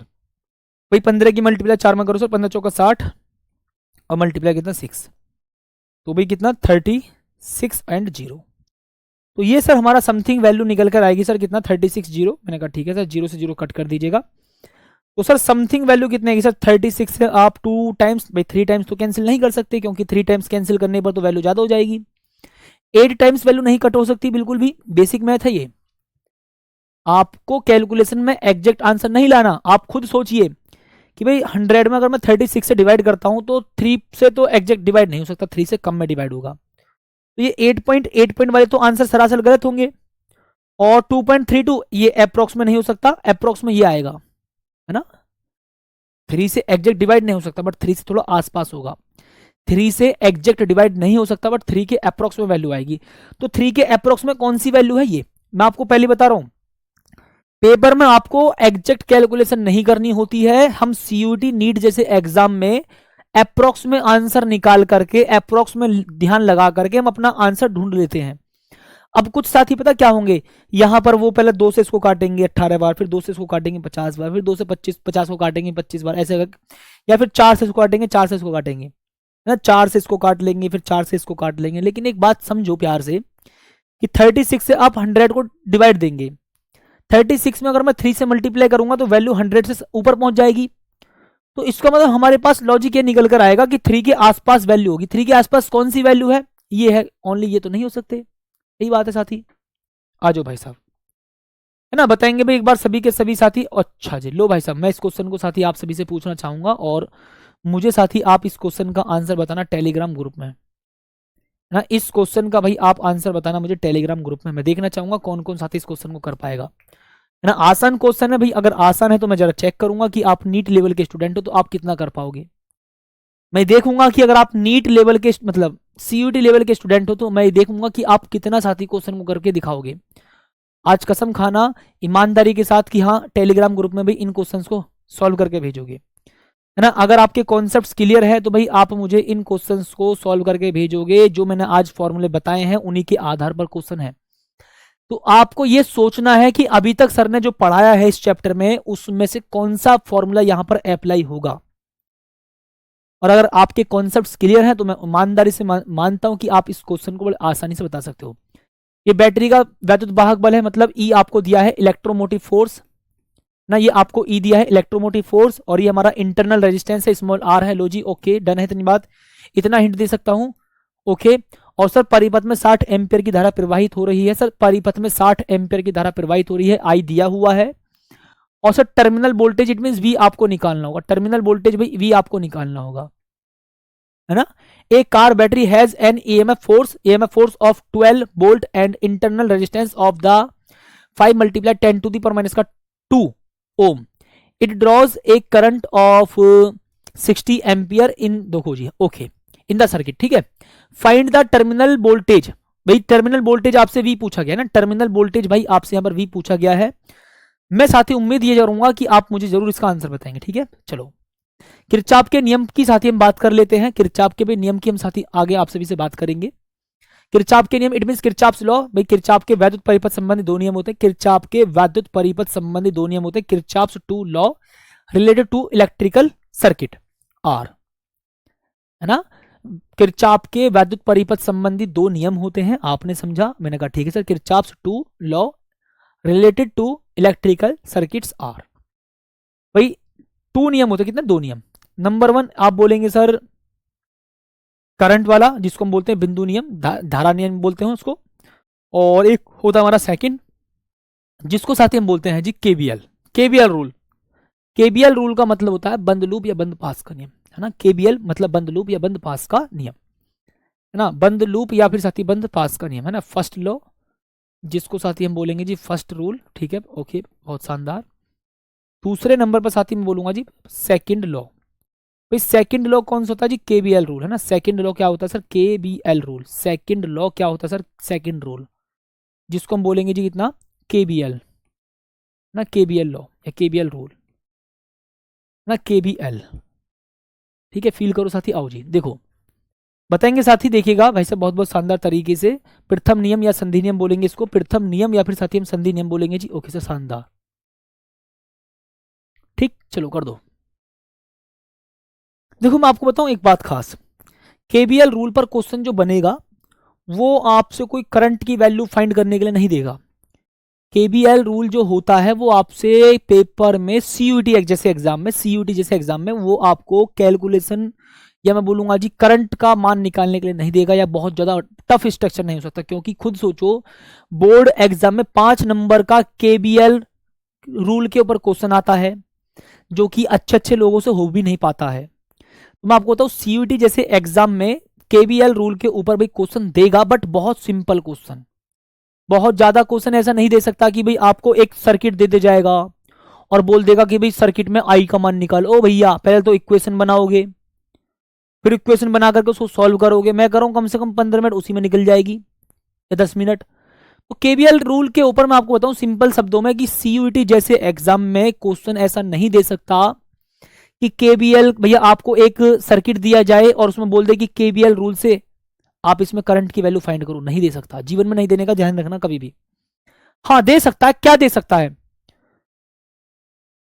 भाई 15 की मल्टीप्लाई 4 में करो सर, 15 चौका 60, और मल्टीप्लाई कितना 6, तो भाई कितना 36 एंड 0, तो ये सर हमारा समथिंग वैल्यू निकल कर आएगी सर, कितना 36 0। मैंने कहा ठीक है सर, 0 से 0 कट कर दीजिएगा। तो सर समथिंग वैल्यू कितनी आएगी सर, 36 से आप 2 टाइम्स, भाई 3 टाइम्स तो कैंसिल नहीं कर सकते, क्योंकि 3 टाइम्स कैंसिल करने पर तो वैल्यू ज्यादा हो जाएगी। 8 टाइम्स वैल्यू नहीं कट हो सकती बिल्कुल भी, बेसिक मैथ है ये। आपको कैलकुलेशन में एग्जैक्ट आंसर नहीं लाना, आप खुद सोचिए कि भाई 100 में अगर मैं 36 से डिवाइड करता हूं तो 3 से तो एग्जैक्ट डिवाइड नहीं हो सकता, 3 से कम में डिवाइड होगा। तो ये 8.8 पॉइंट वाले तो आंसर सरासर गलत होंगे, और 2.32 ये अप्रोक्स में नहीं हो सकता, अप्रोक्स में ये आएगा, है ना। 3 से एग्जैक्ट डिवाइड नहीं हो सकता बट 3 से थोड़ा आसपास होगा। 3 से एग्जैक्ट डिवाइड नहीं हो सकता बट 3 के अप्रोक्स में वैल्यू आएगी। तो 3 के अप्रोक्स में कौन सी वैल्यू है, ये मैं आपको पहले बता रहा हूं। पेपर में आपको एग्जैक्ट कैलकुलेशन नहीं करनी होती है, हम सीयूटी नीट जैसे एग्जाम में अप्रोक्स में आंसर निकाल करके, अप्रोक्स में ध्यान लगा करके हम अपना आंसर ढूंढ लेते हैं। अब कुछ साथी पता क्या होंगे, यहां पर वो पहले 2 से इसको काटेंगे 18 बार, फिर 2 से इसको काटेंगे 50 बार, फिर 2 से 50 को काटेंगे 25 बार, ऐसे या फिर 4 से इसको काटेंगे, 4 से इसको काटेंगे ना, 4 से इसको काट लेंगे, फिर 4 से इसको काट लेंगे। लेकिन एक बात समझो प्यार से कि 36 से आप 100 को डिवाइड देंगे, 36 में अगर मैं 3 से मल्टीप्लाई करूंगा तो वैल्यू 100 से ऊपर पहुंच जाएगी। तो इसका मतलब हमारे पास लॉजिक ये निकल कर आएगा कि 3 के आसपास वैल्यू होगी। 3 के आसपास कौन सी वैल्यू है, ये है ओनली, ये तो नहीं हो सकते। यही बात है साथी, आ जाओ भाई साहब, है ना, बताएंगे भाई एक बार सभी के सभी साथी। अच्छा जी, लो भाई साहब, मैं इस क्वेश्चन को साथी आप सभी से पूछना चाहूंगा और मुझे साथी आप इस क्वेश्चन का आंसर बताना टेलीग्राम ग्रुप में, है ना। इस क्वेश्चन का भाई आप आंसर बताना मुझे टेलीग्राम ग्रुप में, मैं देखना चाहूंगा कौन कौन साथी इस क्वेश्चन को कर पाएगा, है ना। आसान क्वेश्चन है भाई, अगर आसान है तो मैं जरा चेक करूंगा कि आप नीट लेवल के स्टूडेंट हो तो आप कितना कर पाओगे। मैं देखूंगा कि अगर आप नीट लेवल के मतलब सीयूटी लेवल के स्टूडेंट हो तो मैं देखूंगा कि आप कितना साथी क्वेश्चन को करके दिखाओगे। आज कसम खाना ईमानदारी के साथ कि हाँ टेलीग्राम ग्रुप में भाई इन क्वेश्चंस को सॉल्व करके भेजोगे, है ना। अगर आपके कॉन्सेप्ट्स क्लियर है तो भाई आप मुझे इन क्वेश्चंस को सॉल्व करके भेजोगे, जो मैंने आज फॉर्मूले बताए हैं उन्हीं के आधार पर क्वेश्चन है। तो आपको ये सोचना है कि अभी तक सर ने जो पढ़ाया है इस चैप्टर में उसमें से कौन सा फॉर्मूला यहां पर अप्लाई होगा। और अगर आपके कॉन्सेप्ट्स क्लियर हैं तो मैं ईमानदारी से मानता हूं कि आप इस क्वेश्चन को बड़े आसानी से बता सकते हो। ये बैटरी का वैद्युत वाहक बल है, मतलब ई आपको दिया है इलेक्ट्रोमोटिव फोर्स ना, ये आपको ई दिया है इलेक्ट्रोमोटिव फोर्स, और ये हमारा इंटरनल रेजिस्टेंस है स्मॉल आर है। लो जी ओके डन है, इतनी बात, इतना हिंट दे सकता हूं ओके। और सर परिपथ में 60 एम्पियर की धारा प्रवाहित हो रही है, सर परिपथ में 60 एम्पियर की धारा प्रवाहित हो रही है, आई दिया हुआ है। और sir terminal voltage it mean V आपको निकालना होगा, टर्मिनल वोल्टेज भाई वी आपको निकालना होगा, है ना। A car battery has an EMF force of 12 volt and internal resistance of the 5 multiply 10 to the power minus का 2 ohm. It draws a current of 60 ampere in, देखो जी ओके, इन द सर्किट, ठीक है। Find the terminal voltage, भाई terminal voltage आपसे V पूछा गया ना, टर्मिनल वोल्टेज भाई आपसे यहां पर वी पूछा गया है। मैं साथी उम्मीद ये करूंगा कि आप मुझे जरूर इसका आंसर बताएंगे, ठीक है। चलो किरचॉफ के नियम की साथी हम बात कर लेते हैं, किरचॉफ के भी नियम की हम साथी आगे आप सभी से बात करेंगे। किरचॉफ के नियम इट मींस किरचॉफ्स लॉ, भाई किरचॉफ के वैद्युत परिपथ संबंधी दो नियम होते हैं, किरचॉफ के वैद्युत परिपथ संबंधी दो नियम होते हैं, Kirchhoff's two law related to electrical circuit are, है ना। किरचॉफ के वैद्युत परिपथ संबंधी दो नियम होते हैं, आपने समझा, मैंने कहा ठीक है sir, Kirchhoff's two law related to electrical circuits are. भाई 2 नियम होते हैं, कितने, 2 नियम। नंबर 1 आप बोलेंगे सर करंट वाला, जिसको हम बोलते हैं बिंदु नियम, धारा नियम बोलते हैं उसको। और एक होता है हमारा सेकंड, जिसको साथ ही हम बोलते हैं जी केबीएल रूल। केबीएल रूल का मतलब होता है बंद लूप या बंद पास का नियम, है ना। केबीएल मतलब बंद लूप या बंद पास का नियम, है ना, बंद लूप या फिर साथी बंद पास का नियम, है ना। फर्स्ट लॉ, जिसको साथी हम बोलेंगे जी फर्स्ट रूल, ठीक है ओके, बहुत शानदार। दूसरे नंबर पर साथी मैं बोलूंगा जी सेकंड लॉ। भाई सेकंड लॉ कौन सा होता है जी, केबीएल रूल, है ना। सेकंड लॉ क्या होता है sir, KBL rule. Second law क्या होता है सर, सेकंड रूल, जिसको हम बोलेंगे जी कितना, केबीएल ना, केबीएल लॉ या केबीएल रूल ना, केबीएल, ठीक है। फील करो साथी, आओ जी देखो बताएंगे साथी, देखिएगा भाई साहब बहुत बहुत शानदार तरीके से। प्रथम नियम या संधि नियम बोलेंगे इसको, प्रथम नियम या फिर साथी हम संधि नियम बोलेंगे जी, ओके सर शानदार, ठीक। चलो कर दो, देखो मैं आपको बताऊं एक बात खास, केबीएल रूल पर क्वेश्चन जो बनेगा वो आपसे कोई करंट की वैल्यू फाइंड करने के लिए नहीं देगा। केबीएल रूल जो होता है वो आपसे पेपर में सीयूटी जैसे एग्जाम में वो आपको कैलकुलेशन या मैं बोलूंगा जी करंट का मान निकालने के लिए नहीं देगा, या बहुत ज्यादा टफ स्ट्रक्चर नहीं हो सकता। क्योंकि खुद सोचो बोर्ड एग्जाम में 5 नंबर का केबीएल रूल के ऊपर क्वेश्चन आता है, जो कि अच्छे अच्छे लोगों से हो भी नहीं पाता है। तो मैं आपको बताऊं सीयूटी जैसे एग्जाम में केबीएल रूल के ऊपर भाई क्वेश्चन देगा, बट बहुत सिंपल क्वेश्चन, बहुत ज्यादा क्वेश्चन ऐसा नहीं दे सकता कि भाई आपको एक सर्किट दे जाएगा और बोल देगा कि भाई सर्किट में आई का मान निकालो। ओ भैया पहले तो इक्वेशन बनाओगे, फिर इक्वेशन बना करके उसको सॉल्व करोगे। मैं कर रहा हूं कम से कम 15 मिनट उसी में निकल जाएगी या 10 मिनट। तो केवीएल रूल के ऊपर मैं आपको बताऊं सिंपल शब्दों में कि सीयूईटी जैसे एग्जाम में क्वेश्चन ऐसा नहीं दे सकता कि केवीएल भैया आपको एक सर्किट दिया जाए और उसमें बोल दे कि केवीएल रूल से आप इसमें करंट की वैल्यू फाइंड करो। नहीं दे सकता, जीवन में नहीं देने का ध्यान रखना कभी भी। हाँ दे सकता है, क्या दे सकता है,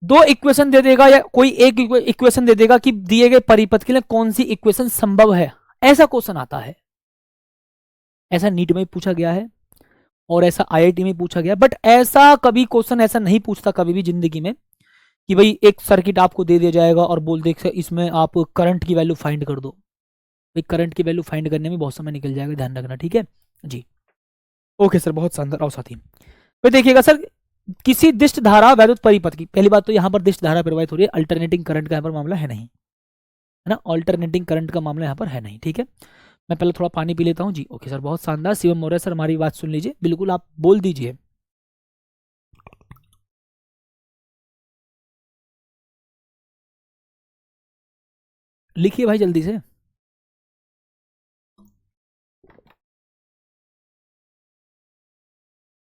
दो इक्वेशन दे देगा या कोई एक इक्वेशन दे देगा कि दिए गए परिपथ के लिए कौन सी इक्वेशन संभव है, ऐसा क्वेश्चन आता है। ऐसा नीट में पूछा गया है और ऐसा आईआईटी में पूछा गया, बट ऐसा कभी क्वेश्चन ऐसा नहीं पूछता कभी भी जिंदगी में कि भाई एक सर्किट आपको दे दिया जाएगा और बोल दे इसमें आप करंट की वैल्यू फाइंड कर दो। भाई करंट की वैल्यू फाइंड करने में बहुत समय निकल जाएगा, ध्यान रखना, ठीक है जी। ओके सर, बहुत शानदार। और साथी फिर देखिएगा सर, किसी दिष्ट धारा वैद्युत परिपथ की, पहली बात तो यहां पर दिष्ट धारा प्रवाहित हो रही है, अल्टरनेटिंग करंट का यहां पर मामला है नहीं, है ना, अल्टरनेटिंग करंट का मामला यहां पर है नहीं, ठीक है। मैं पहले थोड़ा पानी पी लेता हूं जी। ओके सर, बहुत शानदार। शिवम मौर्य सर हमारी बात सुन लीजिए, बिल्कुल आप बोल दीजिए। लिखिए भाई जल्दी से।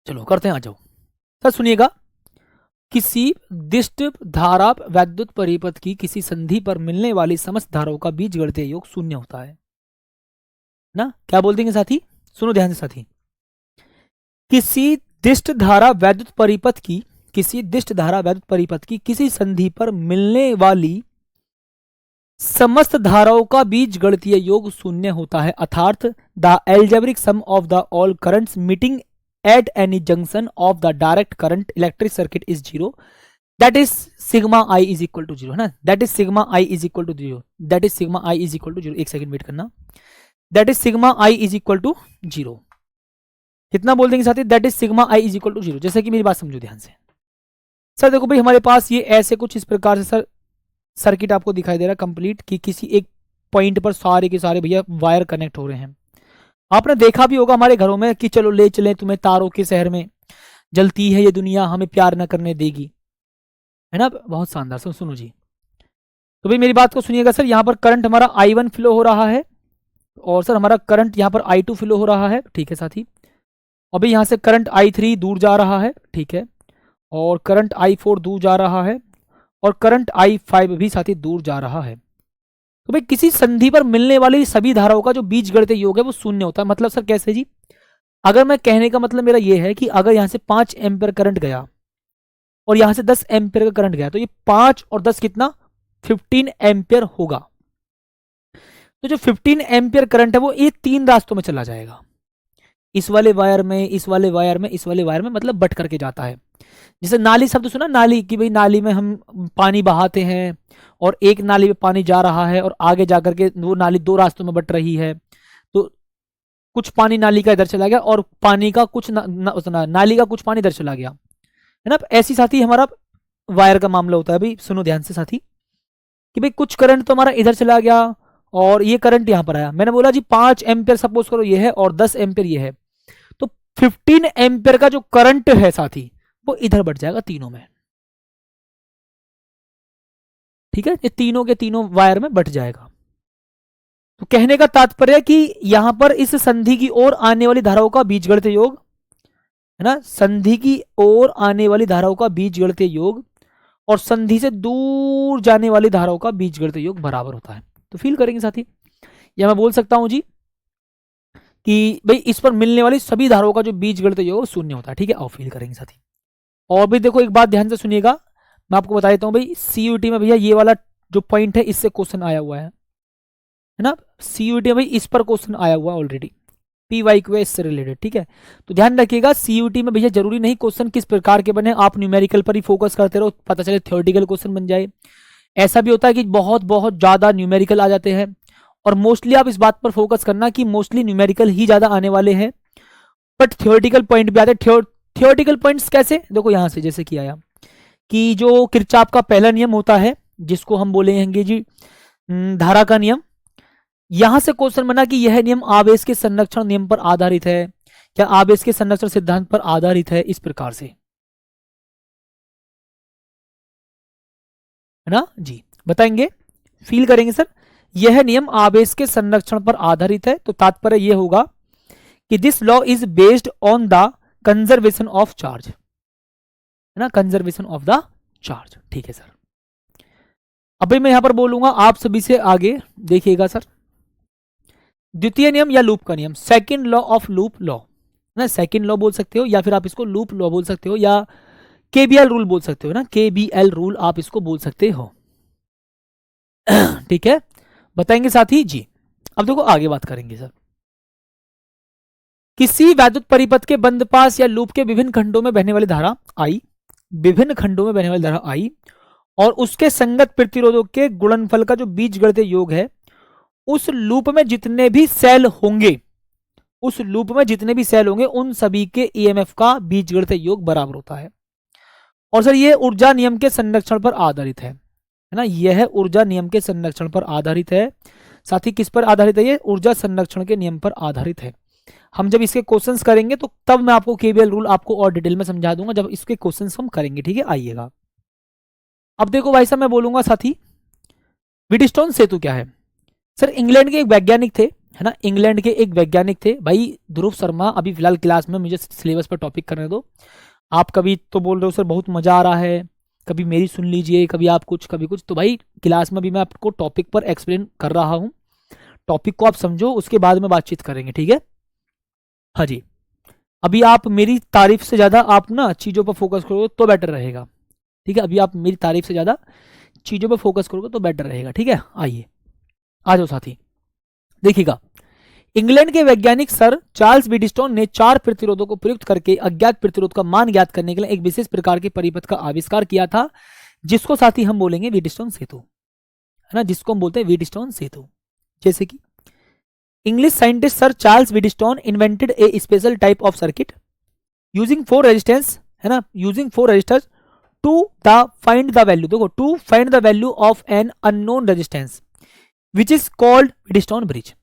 चलो करते हैं, आ जाओ सर। सुनिएगा, किसी दिष्ट धारा वैद्युत परिपथ की किसी संधि पर मिलने वाली समस्त धाराओं का बीजगणितीय योग शून्य होता है ना। क्या बोल देंगे साथी, सुनो ध्यान से साथी। किसी दिष्ट धारा वैद्युत परिपथ की, किसी दिष्ट धारा वैद्युत परिपथ की किसी संधि पर मिलने वाली समस्त धाराओं का बीजगणितीय योग शून्य होता है, अर्थात the algebraic sum of the all currents meeting at any junction of the direct current electric circuit is zero, that is sigma I is equal to zero, है ना, that is sigma I is equal to zero, that is sigma I is equal to zero. एक second wait करना, that is sigma I is equal to zero. कितना बोल देंगे साथी, that is sigma I is equal to zero. जैसे कि मेरी बात समझो ध्यान से सर, देखो भाई हमारे पास ये ऐसे कुछ इस प्रकार से सर सर्किट आपको दिखाई दे रहा है कंप्लीट, कि किसी एक पॉइंट पर सारे के सारे भैया वायर कनेक्ट हो रहे हैं। आपने देखा भी होगा हमारे घरों में कि चलो ले चले तुम्हें तारों के शहर में, जलती है ये दुनिया हमें प्यार न करने देगी, है ना। बहुत शानदार। सुनो जी, तो भाई मेरी बात को सुनिएगा सर। यहाँ पर करंट हमारा I1 फ्लो हो रहा है और सर हमारा करंट यहाँ पर I2 फ्लो हो रहा है, ठीक है साथी। और भाई यहाँ से करंट I3 दूर जा रहा है, ठीक है, और करंट I4 दूर जा रहा है और करंट I5 भी साथी दूर जा रहा है। तो भाई किसी संधि पर मिलने वाली सभी धाराओं का जो बीजगणितीय योग है वो शून्य होता है। मतलब सर कैसे जी, अगर मैं कहने का मतलब मेरा ये है कि अगर यहां से 5 एम्पियर करंट गया और यहां से 10 एम्पियर का करंट गया, तो ये 5 और 10 कितना, 15 एम्पियर होगा। तो जो 15 एम्पियर करंट है वो ये 3 रास्तों में चला जाएगा, इस वाले वायर में, इस वाले वायर में, इस वाले वायर में, मतलब बट करके जाता है। जैसे नाली शब्द सुना, नाली, कि भाई नाली में हम पानी बहाते हैं और एक नाली में पानी जा रहा है और आगे जाकर के वो नाली 2 रास्तों में बट रही है, तो कुछ पानी नाली का इधर चला गया और पानी का कुछ नाली का कुछ पानी इधर चला गया, है ना। ऐसी साथी हमारा वायर का मामला होता है। भाई सुनो ध्यान से साथी, कि भाई कुछ करंट तो हमारा इधर चला गया और ये करंट यहां पर आया। मैंने बोला जी 5 एम्पियर सपोज करो ये है और 10 एम्पियर ये है, तो 15 एम्पियर का जो करंट है साथी वो इधर बढ़ जाएगा तीनों में, ठीक है, ये तीनों के तीनों वायर में बढ़ जाएगा। तो कहने का तात्पर्य कि यहां पर इस संधि की ओर आने वाली धाराओं का बीजगणितीय योग, है ना, संधि की ओर आने वाली धाराओं का बीजगणितीय योग और संधि से दूर जाने वाली धाराओं का बीजगणितीय योग बराबर होता है। तो फील करेंगे साथी, या मैं बोल सकता हूं जी कि भाई इस पर मिलने वाली सभी धाराओं का जो बीजगणितीय योग शून्य होता है, ठीक है। और फील करेंगे साथी। और भी देखो एक बात ध्यान से सुनिएगा, मैं आपको बता देता हूं भाई सीयूटी में भैया ये वाला जो पॉइंट है इससे क्वेश्चन आया हुआ है ना, सीयूटी में भाई इस पर क्वेश्चन आया हुआ है ऑलरेडी, PYQ इससे रिलेटेड, ठीक है। तो ध्यान रखिएगा सीयूटी में भैया जरूरी नहीं क्वेश्चन किस प्रकार के बने, आप न्यूमेरिकल पर ही फोकस करते रहो, पता चले थ्योरेटिकल क्वेश्चन बन जाए। ऐसा भी होता है कि बहुत बहुत ज्यादा न्यूमेरिकल आ जाते हैं, और मोस्टली आप इस बात पर फोकस करना कि मोस्टली न्यूमेरिकल ही ज्यादा आने वाले हैं, बट थ्योरेटिकल पॉइंट भी आते हैं। थ्योरेटिकल पॉइंट्स कैसे, देखो यहां से जैसे कि आया कि जो किरचॉफ का पहला नियम होता है जिसको हम बोलेंगे जी धारा का नियम, यहां से क्वेश्चन बना कि यह नियम आवेश के संरक्षण नियम पर आधारित है या आवेश के संरक्षण सिद्धांत पर आधारित है, इस प्रकार से। है ना जी। बताएंगे, फील करेंगे सर। यह नियम आवेश के संरक्षण पर आधारित है, तो तात्पर्य यह होगा कि this law is based on the conservation of charge, है ना, कंजर्वेशन ऑफ द चार्ज। ठीक है सर। अभी मैं यहां पर बोलूंगा आप सभी से आगे, देखिएगा सर। द्वितीय नियम या लूप का नियम, second law of loop law, ना, सेकंड लॉ बोल सकते हो या फिर आप इसको लूप लॉ बोल सकते हो या केबीएल रूल बोल सकते हो ना, केबीएल रूल आप इसको बोल सकते हो। ठीक है, बताएंगे साथी जी। अब देखो आगे बात करेंगे सर। किसी वैद्युत परिपथ के बंद पास या लूप के विभिन्न खंडों में बहने वाली धारा आई, विभिन्न खंडों में बहने वाली धारा आई और उसके संगत प्रतिरोधों के गुणनफल का जो बीजगणितीय योग है, उस लूप में जितने भी सेल होंगे, उस लूप में जितने भी सेल होंगे उन सभी के ईएमएफ का बीजगणितीय योग बराबर होता है। और सर ये ऊर्जा नियम के संरक्षण पर आधारित है ना, यह ऊर्जा नियम के संरक्षण पर आधारित है। साथ ही किस पर आधारित है, ये ऊर्जा संरक्षण के नियम पर आधारित है। हम जब इसके क्वेश्चंस करेंगे तो तब मैं आपको केबीएल रूल आपको और डिटेल में समझा दूंगा, जब इसके क्वेश्चंस हम करेंगे। ठीक है, आइएगा। अब देखो भाई साहब, मैं बोलूंगा साथी, व्हीटस्टोन सेतु क्या है। सर इंग्लैंड के एक वैज्ञानिक थे, है ना, इंग्लैंड के एक वैज्ञानिक थे भाई ध्रुव शर्मा। अभी फिलहाल क्लास में मुझे सिलेबस पर टॉपिक करने दो। आप कभी तो बोल रहे हो सर बहुत मजा आ रहा है, कभी मेरी सुन लीजिए, कभी आप कुछ कभी कुछ, तो भाई क्लास में भी मैं आपको टॉपिक पर एक्सप्लेन कर रहा हूं। टॉपिक को आप समझो, उसके बाद में बातचीत करेंगे। ठीक है, हाँ जी। अभी आप मेरी तारीफ से ज्यादा आप ना चीजों पर फोकस करोगे तो बेटर रहेगा। ठीक है, अभी आप मेरी तारीफ से ज्यादा चीजों पर फोकस करोगे तो बेटर रहेगा। ठीक है, आइए आ जाओ साथी। देखिएगा, इंग्लैंड के वैज्ञानिक सर चार्ल्स व्हीटस्टोन ने 4 प्रतिरोधों को प्रयुक्त करके अज्ञात प्रतिरोध का मान ज्ञात करने के लिए एक विशेष प्रकार के परिपथ का आविष्कार किया था, जिसको साथी हम बोलेंगे व्हीटस्टोन सेतु, है ना, जिसको हम बोलते हैं व्हीटस्टोन सेतु। जैसे कि English scientist sir Charles Wheatstone invented a special type of circuit using 4 resistance, है ना, using 4 resistors to the find the value, देखो, to find the value of an unknown resistance which is called Wheatstone bridge.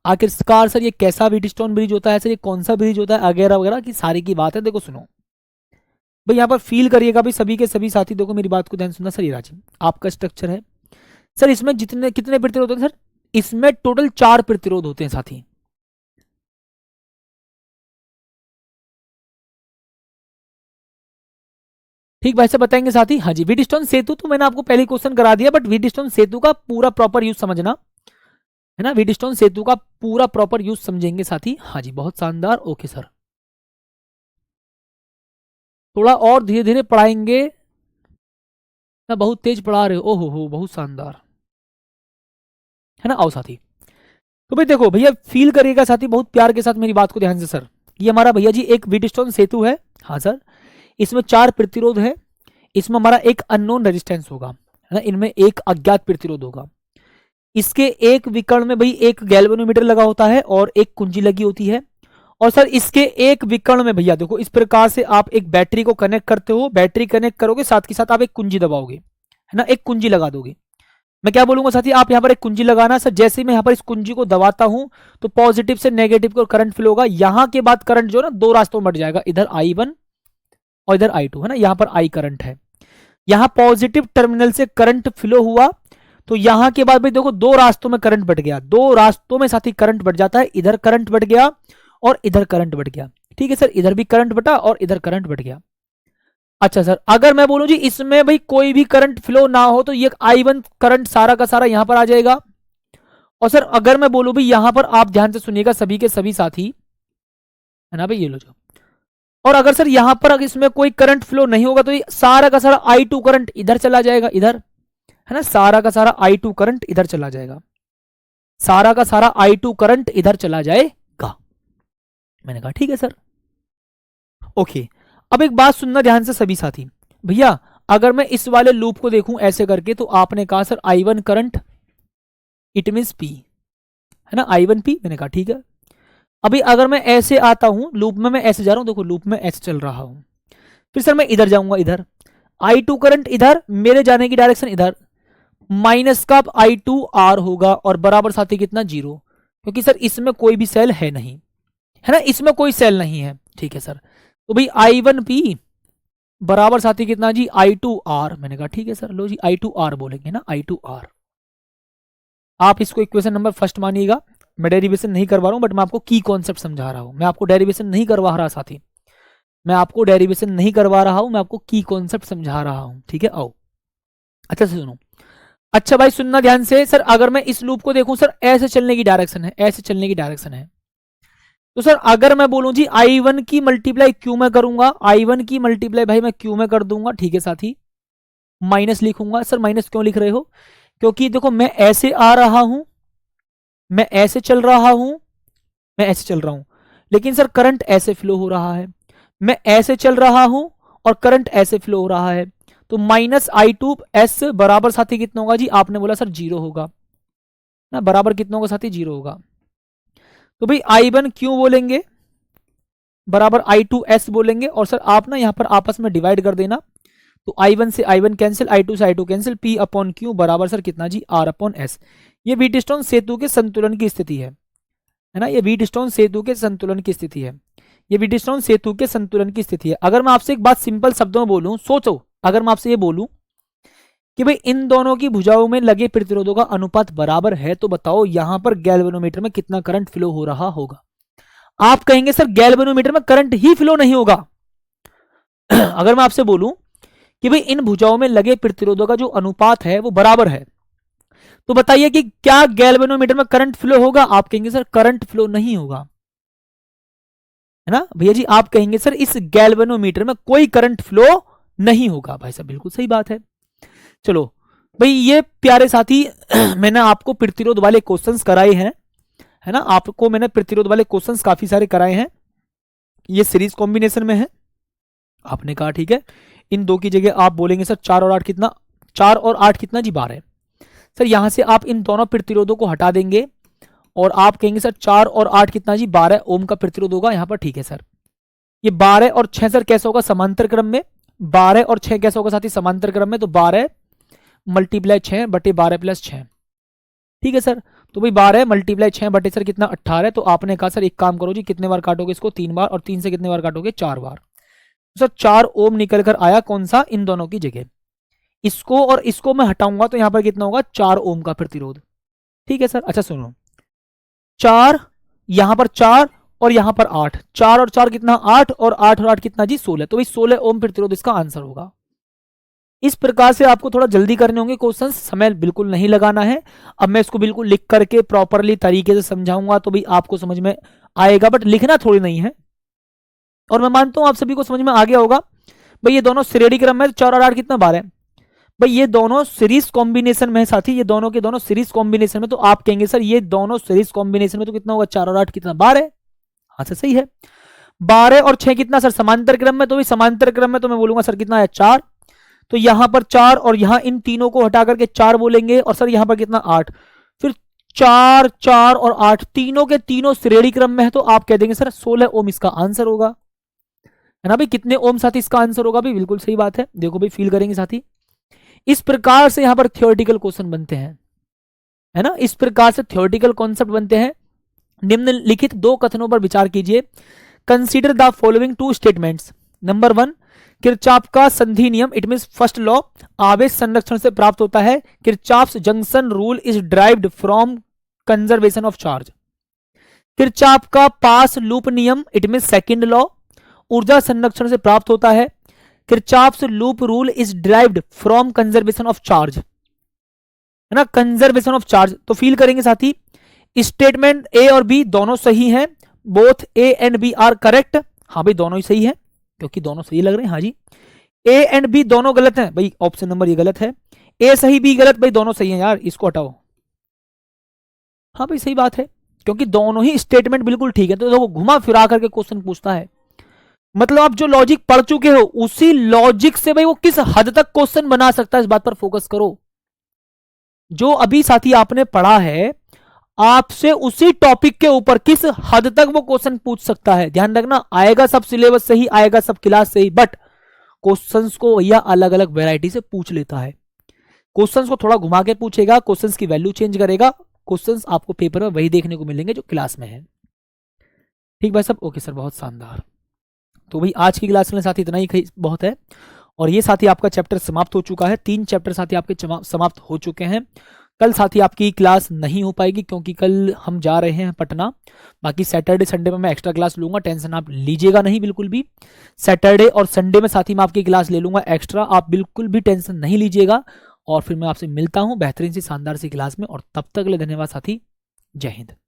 आखिरकार sir ये कैसा Wheatstone bridge होता है, sir ये कौन सा ब्रिज होता है, वगैरह वगैरह की सारी की बात है। देखो सुनो भाई, यहाँ पर फील करिएगा भाई सभी के सभी साथी, देखो मेरी बात को ध्यान सुनना। सर ये राजी आपका स्ट्रक्चर है सर, इसमें जितने कितने प्रतिरोध होते हैं सर, इसमें टोटल 4 प्रतिरोध होते हैं साथी। ठीक भाई साहब, बताएंगे साथी। हाँ जी, व्हीटस्टोन सेतु तो मैंने आपको पहले क्वेश्चन करा दिया, बट व्हीटस्टोन सेतु का पूरा प्रॉपर यूज समझना, है ना, व्हीटस्टोन सेतु का पूरा प्रॉपर यूज समझेंगे साथी। हाँ जी, बहुत शानदार। ओके सर, थोड़ा और धीरे धीरे पढ़ाएंगे ना, बहुत तेज पढ़ा रहे हो, ओहो हो, बहुत शानदार, है ना। आओ साथी, तो भाई देखो भैया फील करिएगा साथी, बहुत प्यार के साथ मेरी बात को ध्यान से। सर ये हमारा भैया जी एक व्हीटस्टोन सेतु है। हाँ सर, इसमें 4 प्रतिरोध है, इसमें हमारा एक अननोन रेजिस्टेंस होगा, है ना, इनमें एक अज्ञात प्रतिरोध होगा। इसके एक विकर्ण में भाई एक गैल्वेनोमीटर लगा होता है और एक कुंजी लगी होती है। और सर इसके एक विकर्ण में भैया देखो, इस प्रकार से आप एक बैटरी को कनेक्ट करते हो, बैटरी कनेक्ट करोगे, साथ के साथ आप एक कुंजी दबाओगे, है ना, एक कुंजी लगा दोगे। मैं क्या बोलूंगा साथी, आप यहाँ पर एक कुंजी लगाना। सर जैसे मैं यहाँ पर इस कुंजी को दबाता हूं तो पॉजिटिव से नेगेटिव को करंट फ्लो होगा। यहाँ के बाद करंट जो ना 2 रास्तों में बढ़ जाएगा, इधर I1 और इधर I2, है ना, यहाँ पर I करंट है। यहाँ पॉजिटिव टर्मिनल से करंट फ्लो हुआ तो यहाँ के बाद भाई देखो 2 रास्तों में करंट बढ़ गया, 2 रास्तों में साथी करंट बढ़ जाता है। इधर करंट बढ़ गया और इधर करंट बढ़ गया। ठीक है सर, इधर भी करंट बढ़ा और इधर करंट बढ़ गया। अच्छा सर, अगर मैं बोलूं जी इसमें भाई कोई भी करंट फ्लो ना हो तो ये I1 करंट सारा का सारा यहां पर आ जाएगा। और सर अगर मैं बोलूं भाई यहां पर, आप ध्यान से सुनिएगा सभी के सभी साथी, है ना भाई, ये लो जो, और अगर सर यहां पर अगर इसमें कोई करंट फ्लो नहीं होगा तो ये सारा का सारा I2 करंट इधर चला जाएगा, इधर, है ना, सारा का सारा I2 करंट इधर चला जाएगा, सारा का सारा I2 करंट इधर चला जाएगा। मैंने कहा ठीक है सर, ओके। अब एक बात सुनना ध्यान से सभी साथी, भैया अगर मैं इस वाले लूप को देखूं ऐसे करके तो आपने कहा sir I1 current, it means P, है ना, I1P। मैंने कहा ठीक है। अभी अगर मैं ऐसे आता हूं लूप में, मैं ऐसे जा रहा हूं, देखो लूप में ऐसे चल रहा हूं, फिर सर मैं इधर जाऊंगा, इधर I2 करंट इधर, मेरे जाने की डायरेक्शन इधर, माइनस का I2R होगा और बराबर साथी कितना 0, क्योंकि सर इसमें कोई भी सेल है नहीं, है ना, इसमें कोई सेल नहीं है। ठीक है सर, तो भाई I1P बराबर साथी कितना जी I2R। मैंने कहा ठीक है सर, लो जी I2R बोलेंगे ना, I2R। आप इसको इक्वेशन नंबर फर्स्ट मानिएगा। मैं डेरिवेशन नहीं करवा रहा हूं, बट मैं आपको की कॉन्सेप्ट समझा रहा हूं। मैं आपको डेरिवेशन नहीं करवा रहा साथी, मैं आपको डेरिवेशन नहीं करवा रहा हूं, मैं आपको की कॉन्सेप्ट समझा रहा हूं। ठीक है, आओ अच्छा से सुनो। अच्छा भाई सुनना ध्यान से। सर अगर मैं इस लूप को देखूं, सर ऐसे चलने की डायरेक्शन है, ऐसे चलने की डायरेक्शन है। तो सर अगर मैं बोलूं जी I1 की मल्टीप्लाई क्यू में करूंगा, I1 की मल्टीप्लाई भाई मैं क्यू में कर दूंगा। ठीक है साथी, माइनस लिखूंगा। सर माइनस क्यों लिख रहे हो? क्योंकि देखो मैं ऐसे आ रहा हूं, मैं ऐसे चल रहा हूं, मैं ऐसे चल रहा हूं, लेकिन सर करंट ऐसे फ्लो हो रहा है। मैं ऐसे चल रहा हूं और करंट ऐसे फ्लो हो रहा है। तो -I2S बराबर साथी कितना होगा जी? आपने बोला सर 0 होगा ना, बराबर कितना होगा साथी? 0 होगा। तो भाई I1 क्यों बोलेंगे, बराबर I2S बोलेंगे। और सर आप ना यहाँ पर आपस में डिवाइड कर देना। तो I1 से I1 कैंसिल, I2 से I2 cancel, P upon Q बराबर सर कितना जी? R upon S। ये व्हीटस्टोन सेतु के संतुलन की स्थिति है ना, ये व्हीटस्टोन सेतु के संतुलन की स्थिति है, ये व्हीटस्टोन सेतु के संतुलन की स्थिति है। अगर मैं आपसे एक बात सिंपल शब्दों में बोलूं, सोचो, अगर मैं आपसे ये बोलूं कि भाई इन दोनों की भुजाओं में लगे प्रतिरोधों का अनुपात बराबर है, तो बताओ यहां पर गैल्वेनोमीटर में कितना करंट फ्लो हो रहा होगा? आप कहेंगे सर गैल्वेनोमीटर में करंट ही फ्लो नहीं होगा। अगर मैं आपसे बोलूं कि भाई इन भुजाओं में लगे प्रतिरोधों का जो अनुपात है वो बराबर है, तो बताइए कि क्या गैल्वेनोमीटर में करंट फ्लो होगा? आप कहेंगे सर करंट फ्लो नहीं होगा, है ना भैया जी। आप कहेंगे सर इस गैल्वेनोमीटर में कोई करंट फ्लो नहीं होगा। भाई साहब बिल्कुल सही बात है। चलो भाई ये प्यारे साथी मैंने आपको प्रतिरोध वाले क्वेश्चंस कराए हैं, है ना, आपको मैंने प्रतिरोध वाले क्वेश्चंस काफी सारे कराए हैं। ये सीरीज कॉम्बिनेशन में है। आपने कहा ठीक है, इन दो की जगह आप बोलेंगे सर 4 और 8 कितना? 4 और 8 कितना जी? 12। सर यहां से आप इन दोनों प्रतिरोधों को हटा देंगे और आप कहेंगे सर 4 और 8 कितना जी? 12 ओम का प्रतिरोध होगा यहां पर। ठीक है सर, ये 12 और 6 सर कैसे होगा? समांतर क्रम में। 12 और 6 कैसे होगा साथी? समांतर क्रम में। तो 12 मल्टीप्लाई 6 बटे 12 प्लस 6। ठीक है सर, तो भाई 12 मल्टीप्लाई 6 बटे सर कितना? 18। तो आपने कहा सर एक काम करो जी, कितने बार काटोगे इसको? 3 बार। और 3 से कितने बार काटोगे? 4 बार। तो सर 4 ओम निकल कर आया, कौन सा? इन दोनों की जगह। इसको और इसको मैं हटाऊंगा तो यहां पर कितना होगा? 4 ओम का प्रतिरोध। ठीक है सर। अच्छा सुनो, 4 यहां पर 4 और यहां पर 8, 4 और 4 कितना? 8 और 8 और 8 कितना जी? 16। तो भाई 16 ओम प्रतिरोध इसका आंसर होगा। इस प्रकार से आपको थोड़ा जल्दी करने होंगे क्वेश्चंस, समय बिल्कुल नहीं लगाना है। अब मैं इसको बिल्कुल लिख करके प्रॉपरली तरीके से समझाऊंगा तो भाई आपको समझ में आएगा, बट लिखना थोड़ी नहीं है। और मैं मानता हूं आप सभी को समझ में आ गया होगा। भाई ये दोनों श्रेणी क्रम में 4 और 8 कितना? 12। भाई ये दोनों सीरीज कॉम्बिनेशन में है साथी, ये दोनों के दोनों सीरीज कॉम्बिनेशन में। तो आप कहेंगे सर ये दोनों सीरीज कॉम्बिनेशन में तो कितना होगा? 4 और 8 कितना? 12। हाँ सर सही है। 12 और 6 कितना सर? समांतर क्रम में। तो भाई समांतर क्रम में तो मैं बोलूंगा सर कितना है? 4। तो यहां पर 4 और यहां इन तीनों को हटा करके 4 बोलेंगे। और सर यहां पर कितना? 8। फिर 4 4 और 8 तीनों के तीनों श्रेणी क्रम में है, तो आप कह देंगे सर 16 ओम इसका आंसर होगा, है ना भाई। कितने ओम साथी इसका आंसर होगा? भाई बिल्कुल सही बात है। देखो भाई फील करेंगे साथी, इस प्रकार से यहां पर थियोरेटिकल क्वेश्चन बनते हैं, है ना, इस प्रकार से थियोरेटिकल कॉन्सेप्ट बनते हैं। निम्नलिखित दो कथनों पर विचार कीजिए। Consider the following two statements. Number 1, Kirchhoff का संधि नियम, इट मींस फर्स्ट लॉ, आवेश संरक्षण से प्राप्त होता है। Kirchhoff's junction rule is derived from conservation of charge. Kirchhoff का पास लूप नियम, इट मींस सेकंड लॉ, ऊर्जा संरक्षण से प्राप्त होता है। Kirchhoff's loop rule is derived from conservation of charge, है ना, कंजर्वेशन ऑफ चार्ज। तो फील करेंगे साथी, स्टेटमेंट ए और बी दोनों सही हैं, both A and B are correct. हाँ भाई दोनों ही सही है, क्योंकि दोनों सही लग रहे हैं। हाँ जी, ए एंड बी दोनों गलत हैं भाई, ऑप्शन नंबर ये गलत है। ए सही बी गलत, भाई दोनों सही हैं यार, इसको हटाओ। हाँ भाई सही बात है, क्योंकि दोनों ही स्टेटमेंट बिल्कुल ठीक है। तो देखो घुमा फिरा करके क्वेश्चन पूछता है, मतलब आप जो लॉजिक पढ़ चुके हो उसी लॉजिक से भाई वो किस हद तक क्वेश्चन बना सकता है, इस बात पर फोकस करो। जो अभी साथी आपने पढ़ा है, आपसे उसी टॉपिक के ऊपर किस हद तक वो क्वेश्चन पूछ सकता है। ध्यान रखना, आएगा सब सिलेबस से ही, आएगा सब क्लास से ही, बट क्वेश्चंस को भैया अलग अलग वैरायटी से पूछ लेता है। क्वेश्चंस को थोड़ा घुमा के पूछेगा, क्वेश्चंस की वैल्यू चेंज करेगा, क्वेश्चंस आपको पेपर में वही देखने को मिलेंगे जो क्लास में है। ठीक भाई सब, ओके सर, बहुत शानदार। तो भाई आज की क्लास में साथी इतना ही बहुत है। और ये साथी आपका चैप्टर समाप्त हो चुका है। 3 चैप्टर साथी आपके समाप्त हो चुके हैं। कल साथी आपकी क्लास नहीं हो पाएगी क्योंकि कल हम जा रहे हैं पटना। बाकी सैटरडे संडे में मैं एक्स्ट्रा क्लास लूंगा, टेंशन आप लीजिएगा नहीं बिल्कुल भी। सैटरडे और संडे में साथी मैं आपकी क्लास ले लूंगा एक्स्ट्रा, आप बिल्कुल भी टेंशन नहीं लीजिएगा। और फिर मैं आपसे मिलता हूं बेहतरीन सी शानदार सी क्लास में, और तब तक के लिए धन्यवाद साथी। जय हिंद।